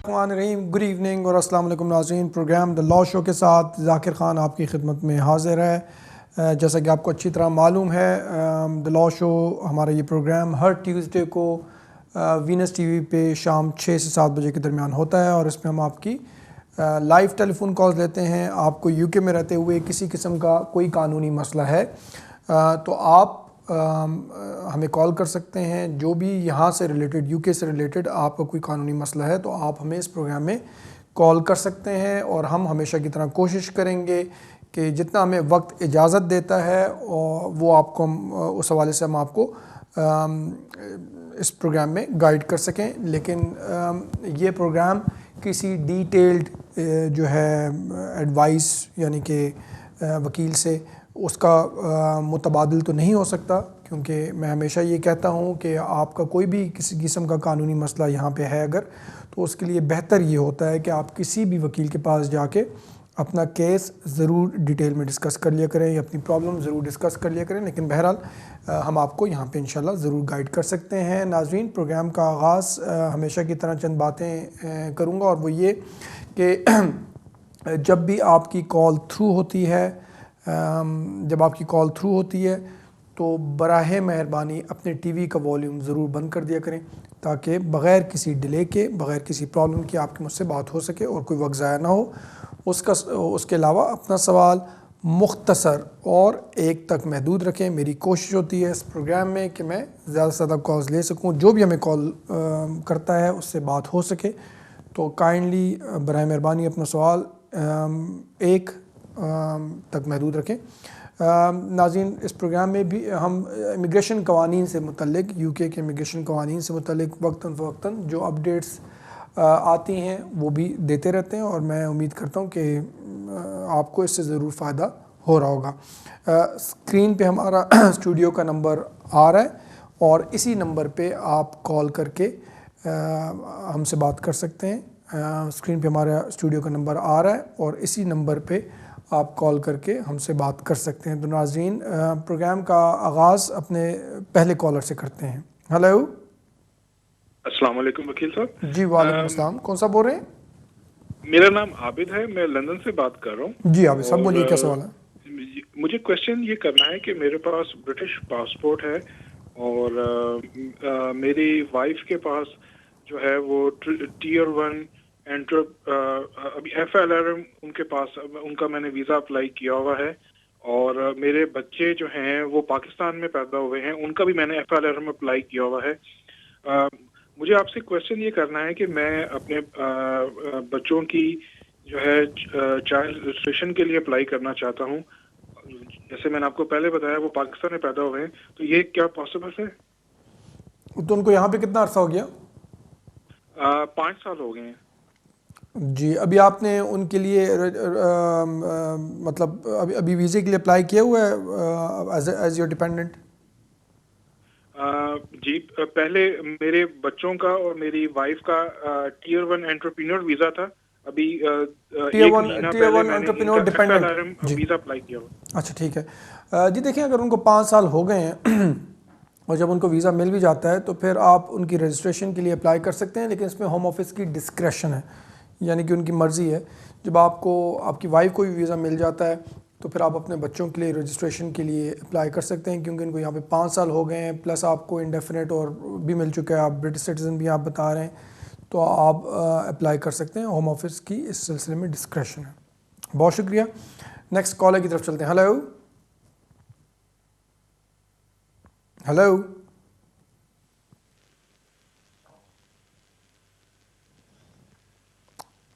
रहीम, good evening और अस्सलाम वालेकुम नाज़रीन। प्रोग्राम द लॉ शो के साथ ज़ाकिर ख़ान आपकी खिदमत में हाज़िर है। जैसा कि आपको अच्छी तरह मालूम है, द लॉ शो हमारा ये प्रोग्राम हर ट्यूसडे को वीनस टीवी पे शाम 6 से 7 बजे के दरमियान होता है और इसमें हम आपकी लाइव टेलीफोन कॉल्स लेते हैं। आपको यूके में रहते हुए किसी किस्म का कोई कानूनी मसला है तो आप हमें कॉल कर सकते हैं। जो भी यहाँ से रिलेटेड, यूके से रिलेटेड आपका कोई कानूनी मसला है तो आप हमें इस प्रोग्राम में कॉल कर सकते हैं और हम हमेशा की तरह कोशिश करेंगे कि जितना हमें वक्त इजाज़त देता है और वो आपको उस हवाले से हम आपको इस प्रोग्राम में गाइड कर सकें। लेकिन ये प्रोग्राम किसी डिटेल्ड जो है एडवाइस यानी कि वकील से उसका मुतबादिल तो नहीं हो सकता, क्योंकि मैं हमेशा ये कहता हूँ कि आपका कोई भी किसी किस्म का कानूनी मसला यहाँ पे है अगर, तो उसके लिए बेहतर ये होता है कि आप किसी भी वकील के पास जाके अपना केस ज़रूर डिटेल में डिस्कस कर लिया करें या अपनी प्रॉब्लम ज़रूर डिस्कस कर लिया करें। लेकिन बहरहाल हम आपको यहाँ पे इंशाल्लाह ज़रूर गाइड कर सकते हैं। नाज़रीन, प्रोग्राम का आगाज़ हमेशा की तरह चंद बातें करूँगा और वो ये कि जब भी आपकी कॉल थ्रू होती है तो बराहे मेहरबानी अपने टीवी का वॉल्यूम ज़रूर बंद कर दिया करें ताकि बग़ैर किसी डिले के, बग़ैर किसी प्रॉब्लम के आपकी मुझसे बात हो सके और कोई वक्त ज़ाया ना हो। उसके अलावा अपना सवाल मुख्तसर और एक तक महदूद रखें। मेरी कोशिश होती है इस प्रोग्राम में कि मैं ज़्यादा से ज़्यादा कॉल्स ले सकूं, जो भी हमें कॉल करता है उससे बात हो सके। तो काइंडली बराए मेहरबानी अपना सवाल एक तक महदूद रखें। नाज़रीन, इस प्रोग्राम में भी हम इमिग्रेशन कवानीन से मुतल्लिक, यूके के इमिग्रेशन कवानीन से मुतल्लिक वक्तन फ़वक्तन जो अपडेट्स आती हैं वो भी देते रहते हैं और मैं उम्मीद करता हूँ कि आपको इससे ज़रूर फ़ायदा हो रहा होगा। स्क्रीन पे हमारा स्टूडियो का नंबर आ रहा है और इसी नंबर पे आप कॉल करके हमसे बात कर सकते हैं। स्क्रीन पे हमारा स्टूडियो का नंबर आ रहा है और इसी नंबर पे आप कॉल करके हमसे बात कर सकते हैं। तो नाज़रीन, प्रोग्राम का आगाज़ अपने पहले कॉलर से करते हैं। हेलो, अस्सलाम वालेकुम वकील साहब। जी वालेकुम अस्सलाम। कौन सा बोल रहे हैं? मेरा नाम आबिद है, मैं लंदन से बात कर रहा हूँ। जी आबिद साहब बोलिए, क्या सवाल है? मुझे क्वेश्चन ये करना है कि मेरे पास ब्रिटिश पासपोर्ट है और मेरी वाइफ के पास जो है वो टीयर 1 अभी FLRM उनके पास, उनका मैंने वीज़ा अप्लाई किया हुआ है और मेरे बच्चे जो हैं वो पाकिस्तान में पैदा हुए हैं, उनका भी मैंने FLRM अप्लाई किया हुआ है। मुझे आपसे क्वेश्चन ये करना है कि मैं अपने बच्चों की जो है चाइल्ड रजिस्ट्रेशन के लिए अप्लाई करना चाहता हूँ। जैसे मैंने आपको पहले बताया वो पाकिस्तान में पैदा हुए हैं, तो ये क्या पॉसिबल है? तो उनको यहाँ पे कितना अर्सा हो गया? 5 साल हो गए हैं जी। अभी आपने उनके लिए मतलब अभी वीज़े के लिए अप्लाई किया हुआ है एज योर डिपेंडेंट? जी, पहले मेरे बच्चों का और मेरी वाइफ का टीयर 1 एंटरप्रेन्योर वीज़ा था। अभी tier one entrepreneur dependent visa apply किया हुआ। अच्छा, ठीक है। जी देखिए, अगर उनको 5 साल हो गए हैं और जब उनको वीज़ा मिल भी जाता है तो फिर आप उनकी रजिस्ट्रेशन के लिए अप्लाई कर सकते हैं, लेकिन इसमें होम ऑफिस की डिस्क्रेशन है, यानी कि उनकी मर्ज़ी है। जब आपको आपकी वाइफ को भी वीज़ा मिल जाता है तो फिर आप अपने बच्चों के लिए रजिस्ट्रेशन के लिए अप्लाई कर सकते हैं, क्योंकि इनको यहाँ पे 5 साल हो गए हैं, प्लस आपको इंडेफिनेट और भी मिल चुका है, आप ब्रिटिश सिटीज़न भी आप बता रहे हैं, तो आप अप्लाई कर सकते हैं। होम ऑफिस की इस सिलसिले में डिस्क्रेशन है। बहुत शुक्रिया। नेक्स्ट कॉलर की तरफ चलते हैं। Hello hello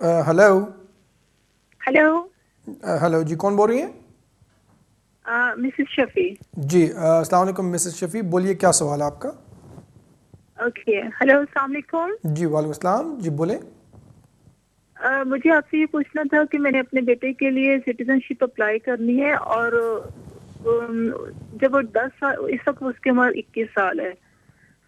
hello hello hello जी, कौन बोल रही हैं? मिसेस शफी। जी अस्सलाम वालेकुम मिसेस शफी, बोलिए क्या सवाल है आपका? ओके, हेलो, अस्सलाम वालेकुम। जी वालेकुम अस्सलाम, जी बोले। मुझे आपसे ये पूछना था कि मैंने अपने बेटे के लिए सिटीजनशिप अप्लाई करनी है और जब वो 10 साल, इस वक्त उसकी उम्र 21 साल है,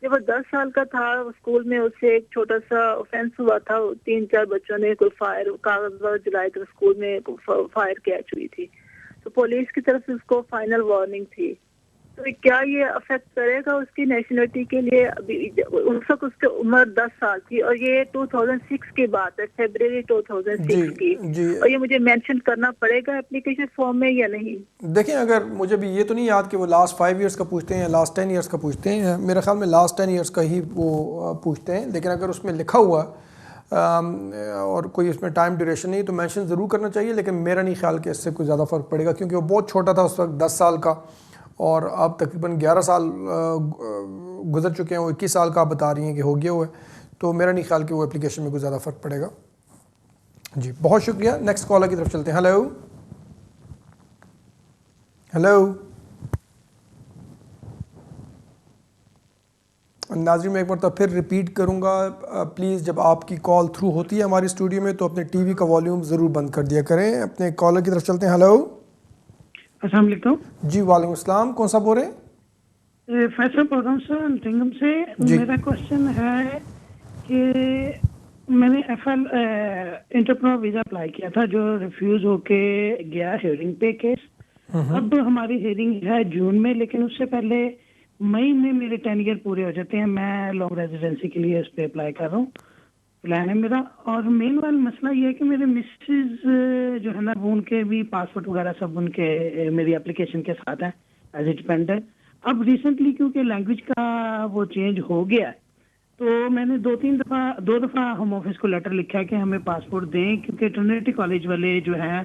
जब वो 10 साल का था स्कूल में उससे एक छोटा सा ऑफेंस हुआ था। 3-4 बच्चों ने कोई कागज जलाए तो स्कूल में फायर कैच हुई थी, तो पुलिस की तरफ से उसको फाइनल वार्निंग थी। तो क्या ये अफेक्ट करेगा उसकी नेशनलिटी के लिए? अभी उस वक्त उसकी उम्र 10 साल थी और ये 2006 की बात है, फरवरी 2006 की। जी और ये मुझे मेंशन करना पड़ेगा एप्लीकेशन फॉर्म में या नहीं? देखें, अगर मुझे भी ये तो नहीं याद कि वो लास्ट 5 ईयर्स का पूछते हैं या लास्ट 10 ईयर्स का पूछते हैं, मेरे ख्याल में लास्ट 10 ईयर्स का ही वो पूछते हैं। लेकिन अगर उसमें लिखा हुआ और कोई इसमें टाइम ड्यूरेशन नहीं तो मेंशन ज़रूर करना चाहिए। लेकिन मेरा नहीं ख्याल कि इससे कोई ज़्यादा फ़र्क पड़ेगा, क्योंकि वो बहुत छोटा था उस वक्त, 10 साल का, और अब तकरीबन 11 साल गुजर चुके हैं। वो 21 साल का आप बता रही हैं कि हो गया हुआ है, तो मेरा नहीं ख्याल कि वो एप्लीकेशन में कोई ज़्यादा फ़र्क पड़ेगा। जी बहुत शुक्रिया। नेक्स्ट कॉलर की तरफ चलते हैं। हेलो हेलो नाज़रीन, मैं एक बार फिर रिपीट करूँगा, प्लीज़ जब आपकी कॉल थ्रू होती है हमारी स्टूडियो में तो अपने टीवी का वॉल्यूम ज़रूर बंद कर दिया करें। अपने कॉलर की तरफ चलते हैं। हेलो अस्सलाम वालेकुम। जी वालेकुम अस्सलाम, कौन सा बोल रहे हैं? फैसल बोल रहा हूँ सर, नटिंघम से। मेरा क्वेश्चन है कि मैंने FL एंटरप्रेन्योर वीज़ा अप्लाई किया था जो रिफ्यूज़ होके गया हियरिंग पे केस। अब हमारी हियरिंग है जून में, लेकिन उससे पहले मई में मेरे 10 ईयर पूरे हो जाते हैं। मैं लॉन्ग रेजिडेंसी के लिए इस पे अप्लाई कर रहा हूँ, प्लान है मेरा। और मेन वाला मसला ये है कि मेरे मिसेज जो है ना, वो उनके भी पासपोर्ट वगैरह सब उनके मेरी एप्लीकेशन के साथ है एज ए डिपेंडेंट। अब रिसेंटली क्योंकि लैंग्वेज का वो चेंज हो गया है, तो मैंने दो दफ़ा होम ऑफिस को लेटर लिखा है कि हमें पासपोर्ट दें, क्योंकि ट्रिनिटी कॉलेज वाले जो है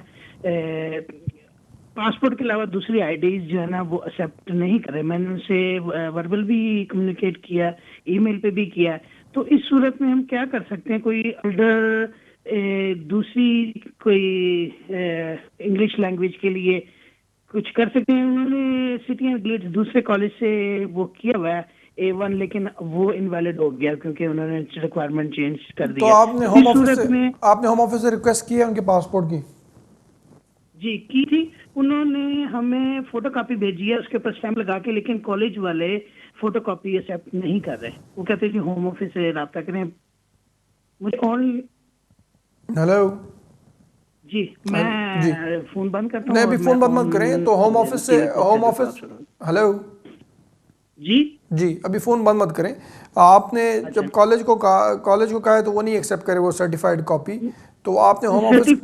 पासपोर्ट के अलावा दूसरी आईडीज जो है ना वो एक्सेप्ट नहीं करे। मैंने उनसे वर्बल भी कम्युनिकेट किया, ईमेल पे भी किया। तो इस सूरत में हम क्या कर सकते हैं? कोई अल्डर दूसरी कोई इंग्लिश लैंग्वेज के लिए कुछ कर सकते हैं? उन्होंने सिटी एंड ग्लिट्स दूसरे कॉलेज से वो किया हुआ है A1, लेकिन वो इनवैलिड हो गया क्योंकि उन्होंने रिक्वायरमेंट चेंज कर दिया। तो आपने होम ऑफिस से रिक्वेस्ट की है उनके पासपोर्ट की? जी की थी। उन्होंने हमें फोटोकॉपी भेजी है उसके ऊपर स्टैम्प लगा के, लेकिन कॉलेज वाले फोटोकॉपी एक्सेप्ट नहीं कर रहे। वो कहते हैं कि होम ऑफिस से रब्ता करें। मुझे कॉल। हेलो जी, मैं फोन बंद करता हूँ। नहीं, अभी फोन बंद मत करें। तो होम ऑफिस हेलो जी अभी फोन बंद मत करें। आपने जब कॉलेज को कहा है तो वो नहीं एक्सेप्ट करे वो सर्टिफाइड कॉपी, तो आपने होम ऑफिस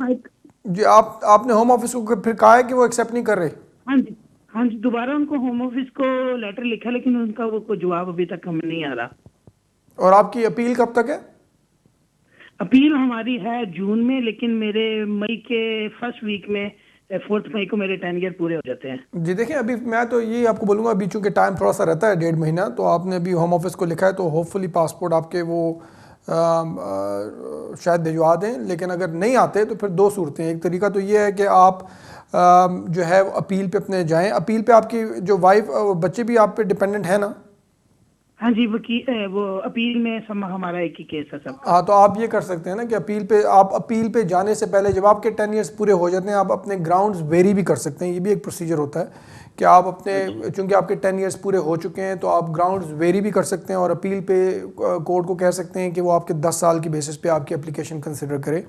जी आपने होम ऑफिस को फिर कहा है कि वो एक्सेप्ट नहीं कर रहे? हाँ जी, दोबारा उनको होम ऑफिस को लेटर लिखा, लेकिन उनका वो कोई जवाब अभी तक हमें नहीं आ रहा। और आपकी अपील कब तक है? अपील हमारी है जून में, लेकिन मेरे मई के फर्स्ट वीक में 4 मई को मेरे 10 ईयर पूरे हो जाते हैं। जी देखिए, अभी मैं तो ये आपको बोलूँगा, अभी चूँकि टाइम थोड़ा सा रहता है 1.5 महीना, तो आपने अभी होम ऑफिस को लिखा है तो होपफुली पासपोर्ट आपके वो शायद भिजवा दें। लेकिन अगर नहीं आते तो फिर 2 सूरतें। एक तरीका तो ये है कि आप जो है अपील पे अपने जाएं। अपील पे आपकी जो वाइफ और बच्चे भी आप पे डिपेंडेंट है ना? हाँ जी, वो अपील में सब हमारा एक ही केस है सब। हाँ, तो आप ये कर सकते हैं ना कि अपील पे जाने से पहले जब आपके 10 ईयर्स पूरे हो जाते हैं, आप अपने ग्राउंड्स वेरी भी कर सकते हैं। ये भी एक प्रोसीजर होता है कि आप अपने, चूंकि आपके 10 ईयर्स पूरे हो चुके हैं, तो आप ग्राउंड्स वेरी भी कर सकते हैं और अपील पे कोर्ट को कह सकते हैं कि वो आपके 10 साल की बेसिस पे आपकी एप्लीकेशन कंसिडर करे,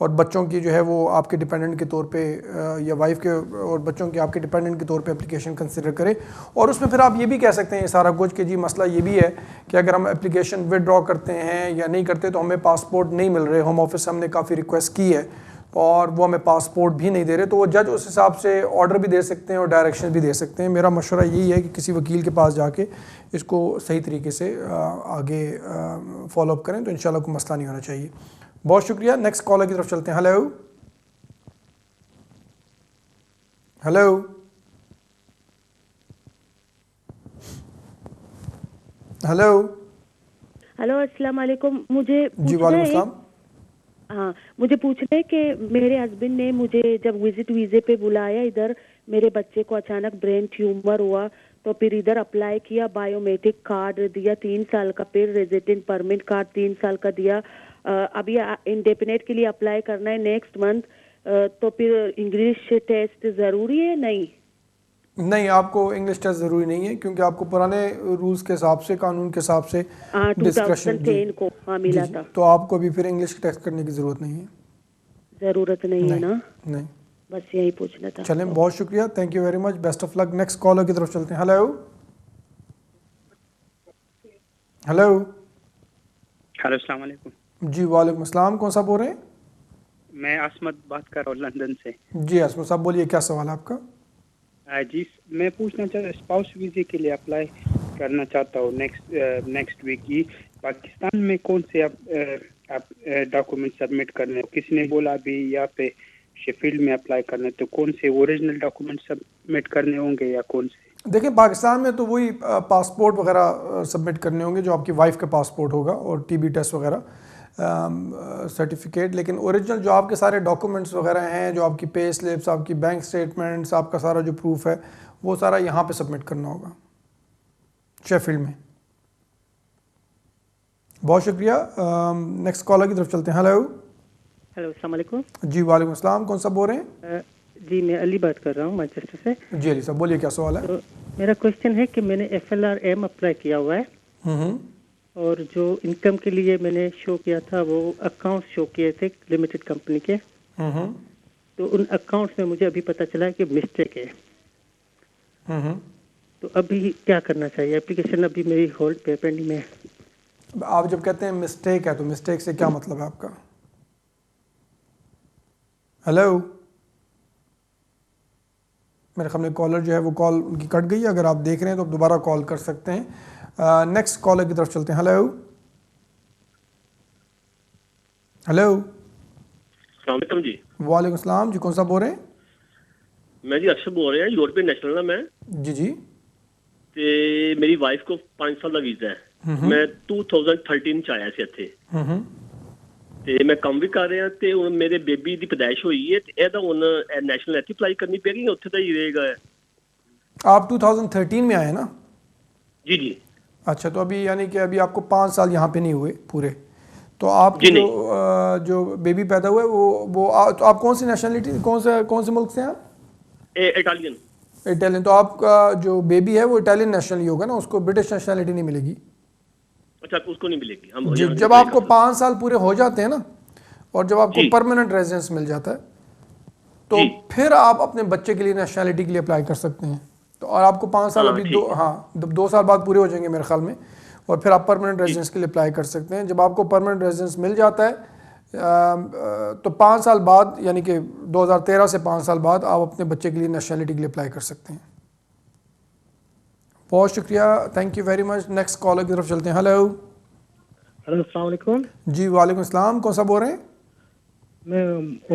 और बच्चों की जो है वो आपके डिपेंडेंट के तौर पे या वाइफ के और बच्चों की आपके डिपेंडेंट के तौर पे एप्लीकेशन कंसिडर करे। और उसमें फिर आप ये भी कह सकते हैं सारा कुछ कि जी मसला ये भी है कि अगर हम एप्लीकेशन विदड्रॉ करते हैं या नहीं करते तो हमें पासपोर्ट नहीं मिल रहे। होम ऑफिस से हमने काफ़ी रिक्वेस्ट की है और वो हमें पासपोर्ट भी नहीं दे रहे, तो वो जज उस हिसाब से ऑर्डर भी दे सकते हैं और डायरेक्शन भी दे सकते हैं। मेरा मशवरा यही है कि किसी वकील के पास जाके इसको सही तरीके से आगे फॉलोअप करें, तो इंशाल्लाह कोई मसला नहीं होना चाहिए। बहुत शुक्रिया। नेक्स्ट कॉलर की तरफ चलते हैं। हेलो हेलो हेलो हेलो, अस्सलाम वालेकुम। मुझे जी वालेकुम अस्सलाम। हाँ, मुझे पूछना है कि मेरे हस्बैंड ने मुझे जब विजिट वीज़े पे बुलाया इधर, मेरे बच्चे को अचानक ब्रेन ट्यूमर हुआ, तो फिर इधर अप्लाई किया, बायोमेट्रिक कार्ड दिया 3 साल का, फिर रेजिडेंट परमिट कार्ड 3 साल का दिया। अभी इंडेफिनेट के लिए अप्लाई करना है नेक्स्ट मंथ, तो फिर इंग्लिश टेस्ट ज़रूरी है? नहीं, आपको इंग्लिश टेस्ट ज़रूरी नहीं है, क्योंकि आपको पुराने रूल्स के हिसाब से, कानून के हिसाब से 2010 को मिला था, तो आपको अभी फिर इंग्लिश टेस्ट करने की ज़रूरत नहीं है। ज़रूरत नहीं है ना? नहीं, बस यही पूछना था। चलें, बहुत शुक्रिया, thank you very much, best of luck. Next collar की तरफ चलते हैं। Hello hello. हेलो, अस्सलाम वालेकुम। जी वालेकुम अस्सलाम, कौन सा बोल रहे हैं? मैं असमत बात कर रहा हूँ लंदन से। जी असमत साहब बोलिए, क्या सवाल है आपका? जी, मैं पूछना चाहता हूँ, स्पाउस वीज़े के लिए अप्लाई करना चाहता हूँ नेक्स्ट वीक की। पाकिस्तान में कौन से आप डॉक्यूमेंट सबमिट करने हो? किसी ने बोला अभी यहाँ पे शेफील्ड में अप्लाई करना है, तो कौन से ओरिजिनल डॉक्यूमेंट सबमिट करने होंगे या कौन से? देखिए पाकिस्तान में तो वही पासपोर्ट वगैरह सबमिट करने होंगे, जो आपकी वाइफ का पासपोर्ट होगा, और टीबी टेस्ट वगैरह सर्टिफिकेट। लेकिन ओरिजिनल जो आपके सारे डॉक्यूमेंट्स वगैरह हैं, जो आपकी पे स्लिप्स, आपकी बैंक स्टेटमेंट्स, आपका सारा जो प्रूफ है, वो सारा यहाँ पे सबमिट करना होगा शेफील्ड में। बहुत शुक्रिया। नेक्स्ट कॉलर की तरफ चलते हैं। हेलो। हेलो, अस्सलाम वालेकुम। जी वालेकुम अस्सलाम, कौन सा बोल रहे हैं? जी मैं अली बात कर रहा हूँ मैनचेस्टर से। जी अली साहब बोलिए, क्या सवाल है? तो मेरा क्वेश्चन है कि मैंने FLRM अप्लाई किया हुआ है, और जो इनकम के लिए मैंने शो किया था वो अकाउंट शो किए थे लिमिटेड कंपनी के। तो उन अकाउंट्स में मुझे अभी पता चला है कि मिस्टेक है। तो अभी क्या करना चाहिए? एप्लीकेशन अभी मेरी होल्ड पे पेंडिंग में है। आप जब कहते हैं मिस्टेक है, तो मिस्टेक से क्या मतलब है आपका? हेलो। मेरे ख्याल में कॉलर जो है वो कॉल उनकी कट गई है। अगर आप देख रहे हैं तो आप दोबारा कॉल कर सकते हैं। नेक्स्ट कॉलर की तरफ चलते हैं। हेलो। हेलो। अस्सलाम वालेकुम जी। वालेकुम सलाम जी, कौन सा बोल रहे हैं? मैं जी अक्षर बोल रहा यूरोपियन नेशनल ना मैं। जी जी। ਤੇ ਮੇਰੀ ਵਾਈਫ ਕੋ 5 ਸਾਲ ਦਾ ਵੀਜ਼ਾ ਹੈ। ਮੈਂ 2013 ਚ ਆਇਆ ਸੀ ਇੱਥੇ। ਤੇ ਮੈਂ ਕੰਮ ਵੀ ਕਰ ਰਿਹਾ, ਤੇ ਹੁਣ ਮੇਰੇ ਬੇਬੀ ਦੀ ਪੈਦਾਇਸ਼ ਹੋਈ ਹੈ, ਤੇ ਇਹਦਾ ਹੁਣ ਨੈਸ਼ਨਲ ਇੱਥੇ ਅਪਲਾਈ ਕਰਨੀ ਪਏਗੀ ਜਾਂ ਉੱਥੇ ਦਾ ਹੀ ਰਹੇਗਾ? आप 2013 में आए ना? जी जी। अच्छा, तो अभी यानी कि अभी आपको 5 साल यहाँ पे नहीं हुए पूरे, तो आपकी जो बेबी पैदा हुआ है तो आप कौन सी नेशनलिटी, कौन से मुल्क से हैं आप? इटालियन। इटालियन। तो आपका जो बेबी है वो इटालियन नेशनल ही होगा ना, उसको ब्रिटिश नेशनलिटी नहीं मिलेगी। अच्छा, उसको नहीं मिलेगी। हम जब आपको 5 साल पूरे हो जाते हैं ना, और जब आपको परमानेंट रेजिडेंस मिल जाता है, तो फिर आप अपने बच्चे के लिए नेशनलिटी के लिए अप्लाई कर सकते हैं। तो और आपको 5 साल अभी 2 साल बाद पूरे हो जाएंगे मेरे ख्याल में, और फिर आप परमानेंट रेजिडेंस के लिए अप्लाई कर सकते हैं। जब आपको परमानेंट रेजिडेंस मिल जाता है तो 5 साल बाद, यानी कि 2013 से 5 साल बाद, आप अपने बच्चे के लिए नेशनलिटी के लिए अप्लाई कर सकते हैं। बहुत शुक्रिया, thank you very much. Next collar की तरफ चलते हैं। हेलो। हेलो, अस्सलाम वालेकुम। जी वालेकुम अस्सलाम, कौन सा बोल रहे हैं? मैं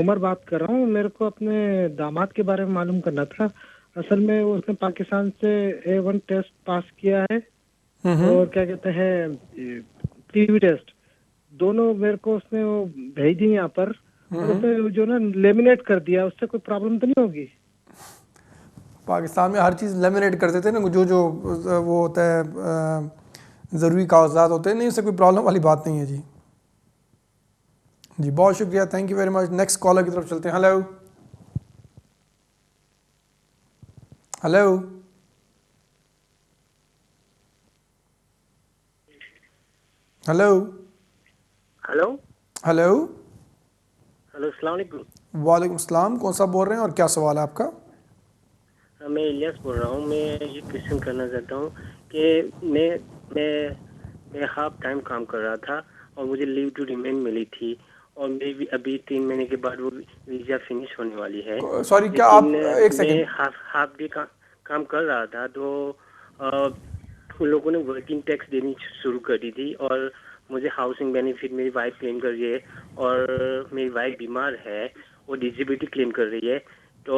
उमर बात कर रहा हूँ। मेरे को अपने दामाद के बारे में मालूम करना था। असल में उसने पाकिस्तान से A1 टेस्ट पास किया है, और क्या कहते हैं टीवी टेस्ट, दोनों मेरे को उसने वो भेज दी यहाँ पर, और उसने जो ना लेमिनेट कर दिया। उससे कोई प्रॉब्लम तो नहीं होगी? पाकिस्तान में हर चीज़ लेमिनेट कर देते हैं ना, जो वो होता है ज़रूरी कागजात होते हैं, नहीं, उससे कोई प्रॉब्लम वाली बात नहीं है जी। जी बहुत शुक्रिया, thank you very much. Next collar की तरफ चलते हैं। Hello. Hello. Hello. Hello. Hello. Hello, अस्सलाम वालेकुम। वालेकुम सलाम, कौन सा बोल रहे हैं और क्या सवाल है आपका? मैं इलियास बोल रहा हूँ। मैं ये क्वेश्चन करना चाहता हूँ कि मैं हाफ टाइम काम कर रहा था, और मुझे लीव टू रिमेन मिली थी, और मैं भी अभी 3 महीने के बाद वो वीज़ा फिनिश होने वाली है। सॉरी, क्या आप एक सेकंड? मैं हाफ डे काम कर रहा था, तो उन लोगों ने वर्किंग टैक्स देनी शुरू कर दी थी, और मुझे हाउसिंग बेनिफिट मेरी वाइफ क्लेम कर रही है, और मेरी वाइफ बीमार है, वो डिसेबिलिटी क्लेम कर रही है। तो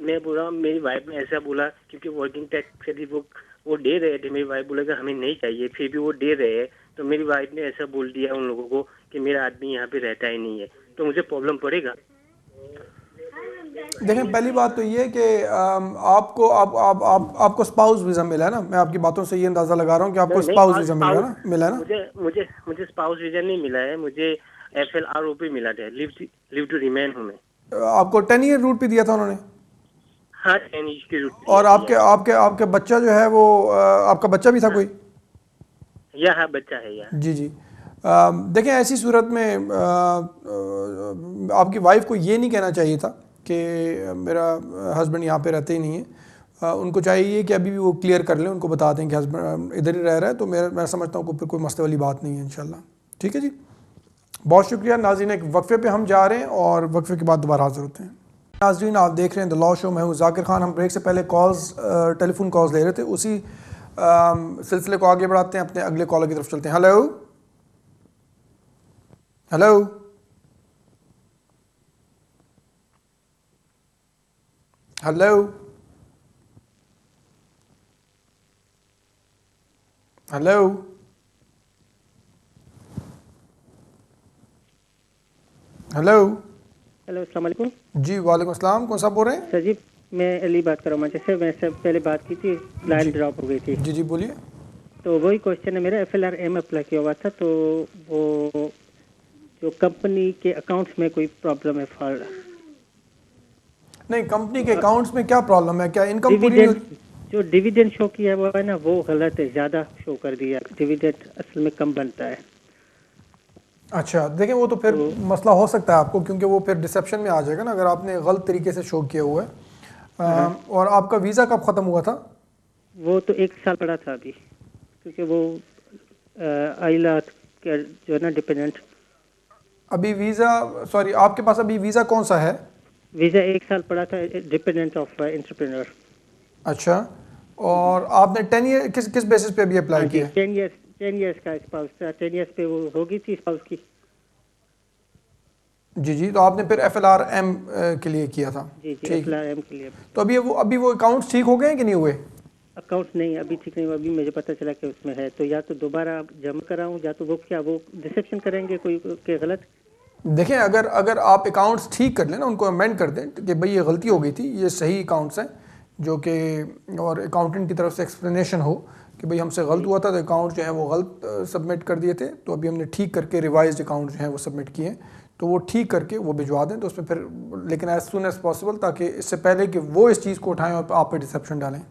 मैं बोला, मेरी वाइफ ने ऐसा बोला, क्योंकि वर्किंग टैक्स से भी वो दे रहे थे, मेरी वाइफ बोला कि हमें नहीं चाहिए, फिर भी वो दे रहे हैं। तो मेरी वाइफ ने ऐसा बोल दिया उन लोगों को कि मेरा आदमी यहाँ पे रहता ही नहीं है, तो मुझे प्रॉब्लम पड़ेगा? देखें, पहली बात तो ये कि आपको स्पाउस वीज़ा मिला है ना। मैं आपकी बातों से ये अंदाज़ा लगा रहा हूँ कि आपको स्पाउस वीज़ा मिला है ना। मुझे स्पाउस वीज़ा नहीं मिला है, मुझे FLROP मिला है, लिव टू रिमेन हूँ मैं। आपको 10 ईयर रूट पे दिया था उन्होंने? हाँ, 10 ईयर के रूट। और आपके बच्चा जो है वो आपका बच्चा भी था कोई? हाँ, बच्चा है यार। जी जी। देखें, ऐसी सूरत में आपकी वाइफ को ये नहीं कहना चाहिए था कि मेरा हस्बैंड यहाँ पे रहते ही नहीं है। उनको चाहिए कि अभी भी वो क्लियर कर लें, उनको बता दें कि हस्बैंड इधर ही रह रहा है, तो मैं समझता हूँ कि कोई मसले वाली बात नहीं है इंशाल्लाह। ठीक है जी, बहुत शुक्रिया नाज़रीन। एक वक्फे पे हम जा रहे हैं और वक्फे के बाद दोबारा हाजिर होते हैं। नाज़रीन, आप देख रहे हैं द लॉ शो, मैं हूँ जाकिर खान। हम ब्रेक से पहले टेलीफोन कॉल्स ले रहे थे, उसी सिलसिले को आगे बढ़ाते हैं, अपने अगले कॉलर की तरफ चलते हैं। Hello hello hello hello hello hello, अस्सलाम वालेकुम जी। वालेकुम अस्सलाम। कौन सा बोल रहे हैं? सर जी, मैं अली बात कर रहा हूँ। जैसे मैं से पहले बात की थी, लाइन ड्रॉप हो गई थी। जी जी बोलिए। तो वही क्वेश्चन है मेरा। FLRM अप्लाई किया हुआ था, तो वो जो कंपनी के अकाउंट्स में कोई प्रॉब्लम है? फॉल्ट नहीं, कंपनी के अकाउंट्स में क्या प्रॉब्लम है? क्या इनकम पूरी नहीं होती? जो डिविडेंड शो किया हुआ है ना, वो गलत है, ज़्यादा शो कर दिया। डिविडेंड असल में कम बनता है। अच्छा, देखें वो तो फिर मसला हो सकता है आपको, क्योंकि वो फिर डिसेप्शन में आ जाएगा ना, अगर आपने गलत तरीके से शो किया हुआ है। और आपका वीज़ा कब ख़त्म हुआ था? वो तो 1 साल पड़ा था अभी, क्योंकि वो आइला के जो है ना डिपेंडेंट। अभी वीज़ा, सॉरी, आपके पास अभी वीज़ा कौन सा है? वीज़ा 1 साल पड़ा था, डिपेंडेंट ऑफ एंटरप्रेन्योर। अच्छा, और आपने 10 ईयर किस बेसिस पे अभी अप्लाई किया? 10 ईयर्स का स्पाउस था, 10 ईयर्स पे वो होगी थी स्पाउस की। जी जी, तो आपने फिर FLRM के लिए किया था? जी जी, ठीक। FLRM के लिए। तो अभी वो अकाउंट्स ठीक हो गए कि नहीं हुए? अकाउंट नहीं, अभी ठीक नहीं हुआ। अभी मुझे पता चला कि उसमें है, तो या तो दोबारा जमा कराऊं, या तो वो रिसेप्शन करेंगे कोई के गलत। देखें, अगर आप अकाउंट्स ठीक कर लें ना, उनको अमेंड कर दें कि भाई ये गलती हो गई थी, ये सही अकाउंट्स हैं, जो कि और अकाउंटेंट की तरफ से एक्सप्लेनेशन हो कि भाई हमसे गलत हुआ था, तो अकाउंट जो है वो गलत सबमिट कर दिए थे, तो अभी हमने ठीक करके रिवाइज्ड अकाउंट जो है वो सबमिट किए, तो वो ठीक करके वो भिजवा दें, तो उसमें फिर, लेकिन एज सुन एज पॉसिबल, ताकि इससे पहले कि वो इस चीज़ को उठाएं और आप पे डिसेप्शन डालें।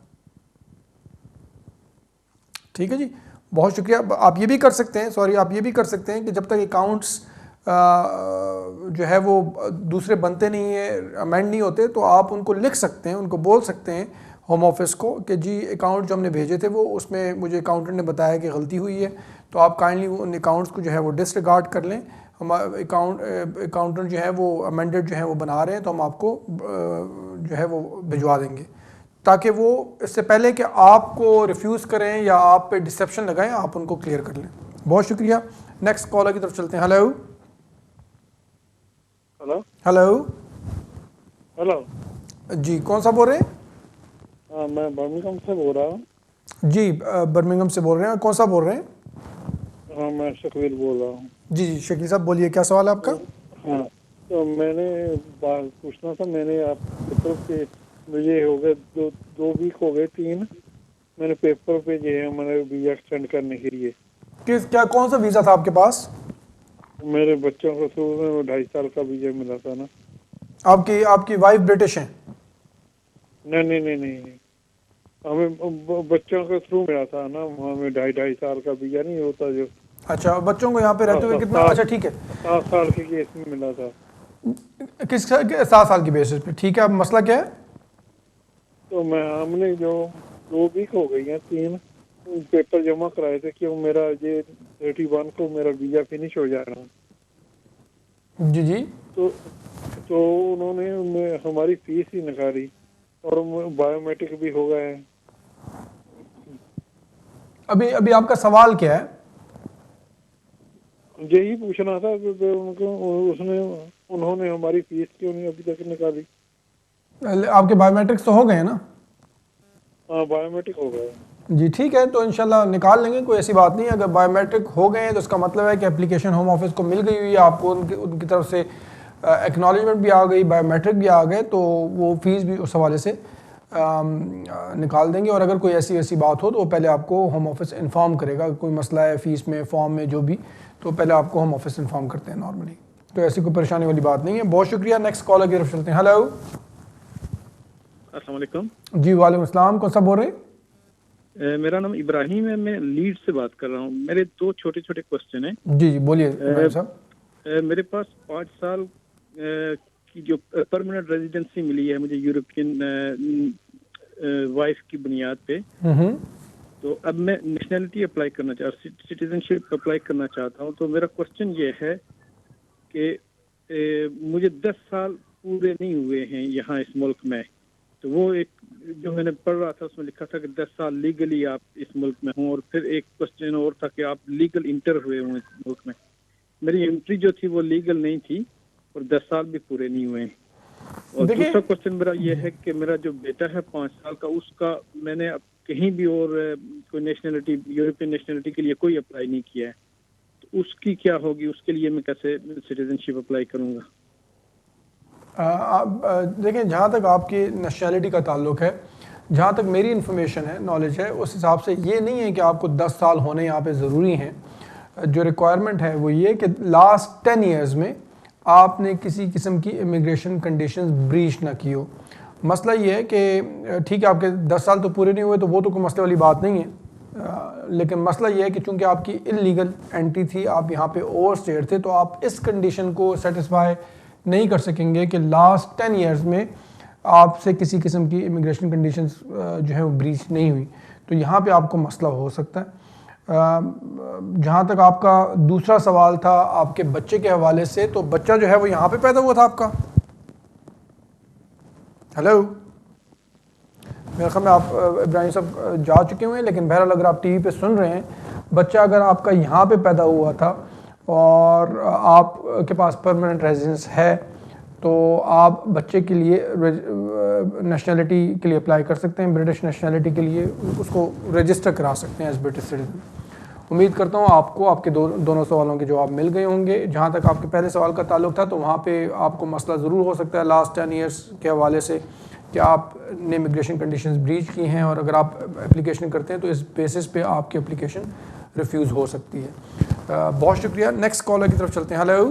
ठीक है जी, बहुत शुक्रिया। आप ये भी कर सकते हैं, आप ये भी कर सकते हैं कि जब तक अकाउंट्स जो है वो दूसरे बनते नहीं है, अमेंड नहीं होते, तो आप उनको लिख सकते हैं, उनको बोल सकते हैं होम ऑफिस को कि जी अकाउंट जो हमने भेजे थे वो, उसमें मुझे अकाउंटेंट ने बताया कि गलती हुई है, तो आप काइंडली उन अकाउंट्स को जो है वो डिसरिगार्ड कर लें। हम अकाउंटेंट जो है वो अमेंडेड जो है वो बना रहे हैं, तो हम आपको जो है वो भिजवा देंगे, ताकि वो इससे पहले कि आपको रिफ्यूज़ करें या आप पे डिसेप्शन लगाएं, आप उनको क्लियर कर लें। बहुत शुक्रिया। नेक्स्ट कॉलर की तरफ चलते हैं। हेलो हेलो हेलो हेलो जी, कौन सा बोल रहे हैं? मैं बर्मिंघम से बोल रहा हूँ। जी, बर्मिंघम से बोल रहे हैं। कौन सा बोल रहे हैं? हाँ, मैं शकील बोल रहा हूँ। जी जी, शकील साहब बोलिए, क्या सवाल है आपका? हाँ, तो मैंने बात पूछना था। मैंने आपकी तरफ से, मुझे हो गए दो वीक हो गए, 3 मैंने पेपर पे जो है मैंने वीज़ा एक्सटेंड करने के लिए। कौन सा वीज़ा था आपके पास? मेरे बच्चों को शुरू में 2.5 साल का वीज़ा मिला था ना। आपकी वाइफ ब्रिटिश हैं? नहीं, हमें बच्चों के थ्रू मिला था ना, हमें 2.5 साल का वीज़ा नहीं होता जो। अच्छा, बच्चों को यहाँ पे रहते हुए कितना? अच्छा ठीक है, 7 साल के केस में मिला था। किस 7 साल की बेसिस पे? ठीक है, अब मसला क्या है? तो हमने जो 2 वीक हो गई हैं, 3 पेपर जमा कराए थे कि मेरा ये 31 को मेरा वीज़ा फिनिश हो जा रहा है। जी जी, तो उन्होंने हमारी फीस ही निकाली और बायोमेट्रिक भी हो गए हैं। अभी आपका सवाल क्या है? यही पूछना था कि उन्होंने हमारी फीस क्यों नहीं अभी तक निकाली। आपके बायोमेट्रिक्स तो हो गए हैं ना? हाँ, बायोमेट्रिक हो गए। जी ठीक है, तो इंशाल्लाह निकाल लेंगे, कोई ऐसी बात नहीं। अगर बायोमेट्रिक हो गए हैं तो इसका मतलब है कि एप्लीकेशन होम ऑफिस को मिल गई हुई है, आपको उनकी तरफ से एक्नॉलेजमेंट भी आ गई, बायोमेट्रिक भी आ गए, तो वो फीस भी उस हवाले से निकाल देंगे। और अगर कोई ऐसी बात हो तो वो पहले आपको होम ऑफिस इन्फॉर्म करेगा। कोई मसला है फ़ीस में, फॉर्म में, जो भी, तो पहले आपको होम ऑफिस इन्फॉर्म करते हैं नॉर्मली, तो ऐसी कोई परेशानी वाली बात नहीं है। बहुत शुक्रिया। नेक्स्ट कॉलर की तरफ चलते हैं। हेलो, अस्सलाम वालेकुम। जी वालेकुम अस्सलाम। कौन सा बोल रहे हैं? मेरा नाम इब्राहिम है, मैं लीड से बात कर रहा हूँ। मेरे 2 छोटे छोटे क्वेश्चन हैं। जी जी बोलिए साहब। मेरे पास 5 साल की जो परमानेंट रेजिडेंसी मिली है मुझे यूरोपियन वाइफ की बुनियाद पे। तो अब मैं नेशनलिटी अप्लाई करना सिटीजनशिप अप्लाई करना चाहता हूँ। तो मेरा क्वेश्चन ये है कि मुझे 10 साल पूरे नहीं हुए हैं यहाँ इस मुल्क में। तो वो एक जो मैंने पढ़ रहा था उसमें लिखा था कि 10 साल लीगली आप इस मुल्क में हों, और फिर एक क्वेश्चन और था कि आप लीगल इंटर हुए हों इस मुल्क में। मेरी एंट्री जो थी वो लीगल नहीं थी और 10 साल भी पूरे नहीं हुए। और दूसरा क्वेश्चन मेरा ये है कि मेरा जो बेटा है 5 साल का, उसका मैंने अब कहीं भी और कोई नेशनलिटी यूरोपियन नेशनलिटी के लिए कोई अप्लाई नहीं किया है। तो उसकी क्या होगी, उसके लिए मैं कैसे सिटीजनशिप अप्लाई करूँगा? देखिए, जहाँ तक आपकी नेशनलिटी का ताल्लुक है, जहाँ तक मेरी इन्फॉर्मेशन है, नॉलेज है, उस हिसाब से ये नहीं है कि आपको 10 साल होने यहाँ पे ज़रूरी हैं। जो रिक्वायरमेंट है वो ये कि लास्ट 10 ईयर्स में आपने किसी किस्म की इमिग्रेशन कंडीशंस ब्रीच ना की हो। मसला ये है कि ठीक है, आपके 10 साल तो पूरे नहीं हुए, तो वो तो कोई मसले वाली बात नहीं है, लेकिन मसला ये है कि चूँकि आपकी इलीगल एंट्री थी, आप यहाँ पे ओवर स्टेट थे, तो आप इस कंडीशन को सेटिस्फाई नहीं कर सकेंगे कि लास्ट 10 ईयर्स में आपसे किसी किस्म की इमिग्रेशन कंडीशंस जो है वो ब्रीच नहीं हुई। तो यहाँ पे आपको मसला हो सकता है। जहाँ तक आपका दूसरा सवाल था आपके बच्चे के हवाले से, तो बच्चा जो है वो यहाँ पे पैदा हुआ था आपका? हेलो, मेरे ख्याल में आप इब्राहिम साहब जा चुके हुए हैं, लेकिन बहरहाल अगर आप टीवी पे सुन रहे हैं, बच्चा अगर आपका यहाँ पे पैदा हुआ था और आपके पास परमानेंट रेजिडेंस है, तो आप बच्चे के लिए नेशनलिटी के लिए अप्लाई कर सकते हैं। ब्रिटिश नेशनलिटी के लिए उसको रजिस्टर करा सकते हैं एज ब्रिटिश सिटीजन। उम्मीद करता हूँ आपको आपके दोनों सवालों के जवाब मिल गए होंगे। जहाँ तक आपके पहले सवाल का ताल्लुक था, तो वहाँ पे आपको मसला ज़रूर हो सकता है लास्ट 10 ईयर्स के हवाले से कि आपने इमिग्रेशन कंडीशंस ब्रीच की हैं, और अगर आप एप्लीकेशन करते हैं तो इस बेसिस पे आपकी एप्लीकेशन रिफ्यूज़ हो सकती है। बहुत शुक्रिया। नेक्स्ट कॉलर की तरफ चलते हैं। हेलो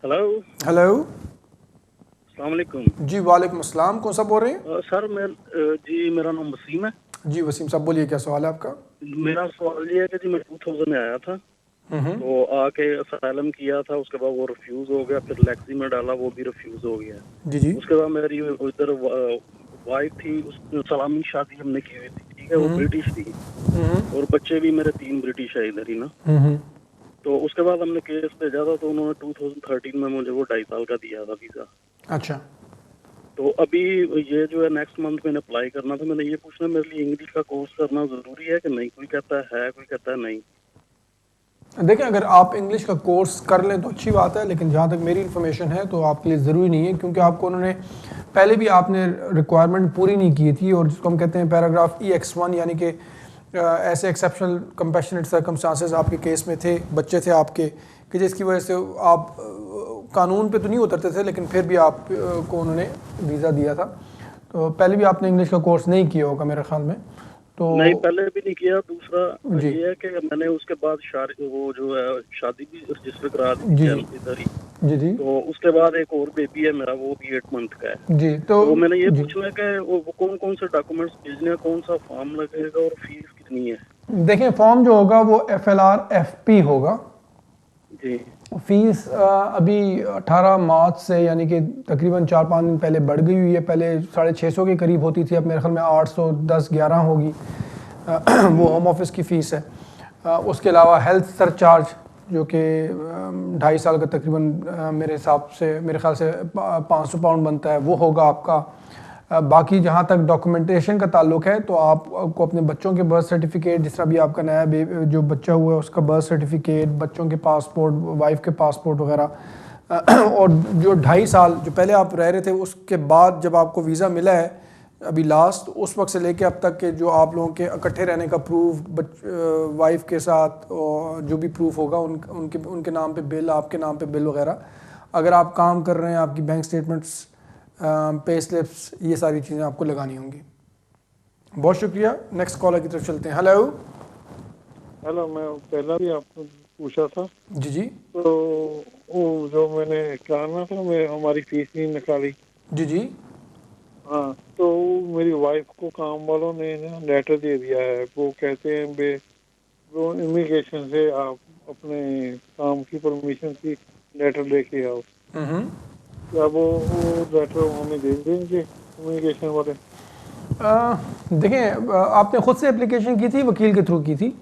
हेलो हेलो, अस्सलाम वालेकुम। जी वालेकुम अस्सलाम। कौन सा बोल रहे हैं? सर जी मेरा नाम वसीम है। जी वसीम साहब बोलिए, क्या सवाल है आपका? मेरा सवाल ये है कि जी मैं 2000 में आया था, तो आके असाइलम किया था, उसके बाद वो रिफ्यूज हो गया, फिर लेक्सी में डाला, वो भी रिफ्यूज हो गया। जी जी। उसके बाद मेरी इधर वाइफ थी, सलामी शादी हमने की हुई थी, ठीक है, वो ब्रिटिश थी, और बच्चे भी मेरे 3 ब्रिटिश है इधर ही ना। तो उसके बाद हमने केस भेजा था, तो उन्होंने 2013 में मुझे वो 2.5 साल का दिया था वीजा। अच्छा, तो अभी ये जो है नेक्स्ट मंथ मैंने अप्लाई करना था। मैंने ये पूछना, मेरे लिए इंग्लिश का कोर्स करना जरूरी है कि नहीं? कोई कहता है, कोई कहता है नहीं। देखें, अगर आप इंग्लिश का कोर्स कर लें तो अच्छी बात है, लेकिन जहाँ तक मेरी इन्फॉर्मेशन है तो आपके लिए ज़रूरी नहीं है, क्योंकि आपको उन्होंने पहले भी आपने रिक्वायरमेंट पूरी नहीं की थी, और जिसको हम कहते हैं पैराग्राफ EX1, यानी कि ऐसे एक्सेप्शनल कंपैशनेट सर्कमस्टांसेस आपके केस में थे, बच्चे थे आपके, कि जिसकी वजह से आप कानून पे तो नहीं उतरते थे, लेकिन फिर भी आपको उन्होंने वीज़ा दिया था। तो पहले भी आपने इंग्लिश का कोर्स नहीं किया होगा मेरे ख्याल में। तो नहीं, पहले भी नहीं किया। दूसरा ये है कि मैंने उसके बाद वो जो है शादी भी रजिस्टर करा दी इधर ही। जी जी। तो उसके बाद एक और बेबी है मेरा, वो भी 8 मंथ का है। जी। तो मैंने ये पूछना है कि वो कौन कौन से डॉक्यूमेंट्स भेजने हैं, कौन सा फॉर्म लगेगा और फीस कितनी है? देखें, फॉर्म जो होगा वो FLR FP होगा जी। फीस अभी 18 मार्च से, यानी कि तकरीबन 4-5 दिन पहले बढ़ गई हुई है। पहले 650 के करीब होती थी, अब मेरे ख्याल में 810-11 होगी। वो होम ऑफिस की फ़ीस है। उसके अलावा हेल्थ सरचार्ज जो कि 2.5 साल का तकरीबन मेरे हिसाब से, मेरे ख्याल से 500 पाउंड बनता है, वो होगा आपका। बाकी जहाँ तक डॉक्यूमेंटेशन का ताल्लुक है, तो आपको अपने बच्चों के बर्थ सर्टिफिकेट, जिस तरह भी आपका नया जो बच्चा हुआ है उसका बर्थ सर्टिफिकेट, बच्चों के पासपोर्ट, वाइफ के पासपोर्ट वगैरह, और जो 2.5 साल जो पहले आप रह रहे थे, उसके बाद जब आपको वीज़ा मिला है अभी लास्ट, उस वक्त से लेके अब तक के जो आप लोगों के इकट्ठे रहने का प्रूफ, वाइफ के साथ और जो भी प्रूफ होगा, उनके नाम पे बिल, आपके नाम पे बिल वगैरह, अगर आप काम कर रहे हैं, आपकी बैंक स्टेटमेंट्स, पे स्लिप्स, ये सारी चीज़ें आपको लगानी होंगी। बहुत शुक्रिया। नेक्स्ट कॉलर की तरफ चलते हैं। हेलो हेलो, मैं पहला भी आपको पूछा था। जी जी। तो वो जो मैंने कराना था, मैं हमारी फीस नहीं निकाली। जी जी। हाँ, तो मेरी वाइफ को काम वालों ने लेटर दे दिया है। वो कहते हैं वो इमिग्रेशन से आप अपने काम की परमिशन की लेटर लेके आओ। क्या वो लेटर हमें दे देंगे इमिग्रेशन वाले? देखें, आपने खुद से एप्लीकेशन की थी, वकील के थ्रू की थी?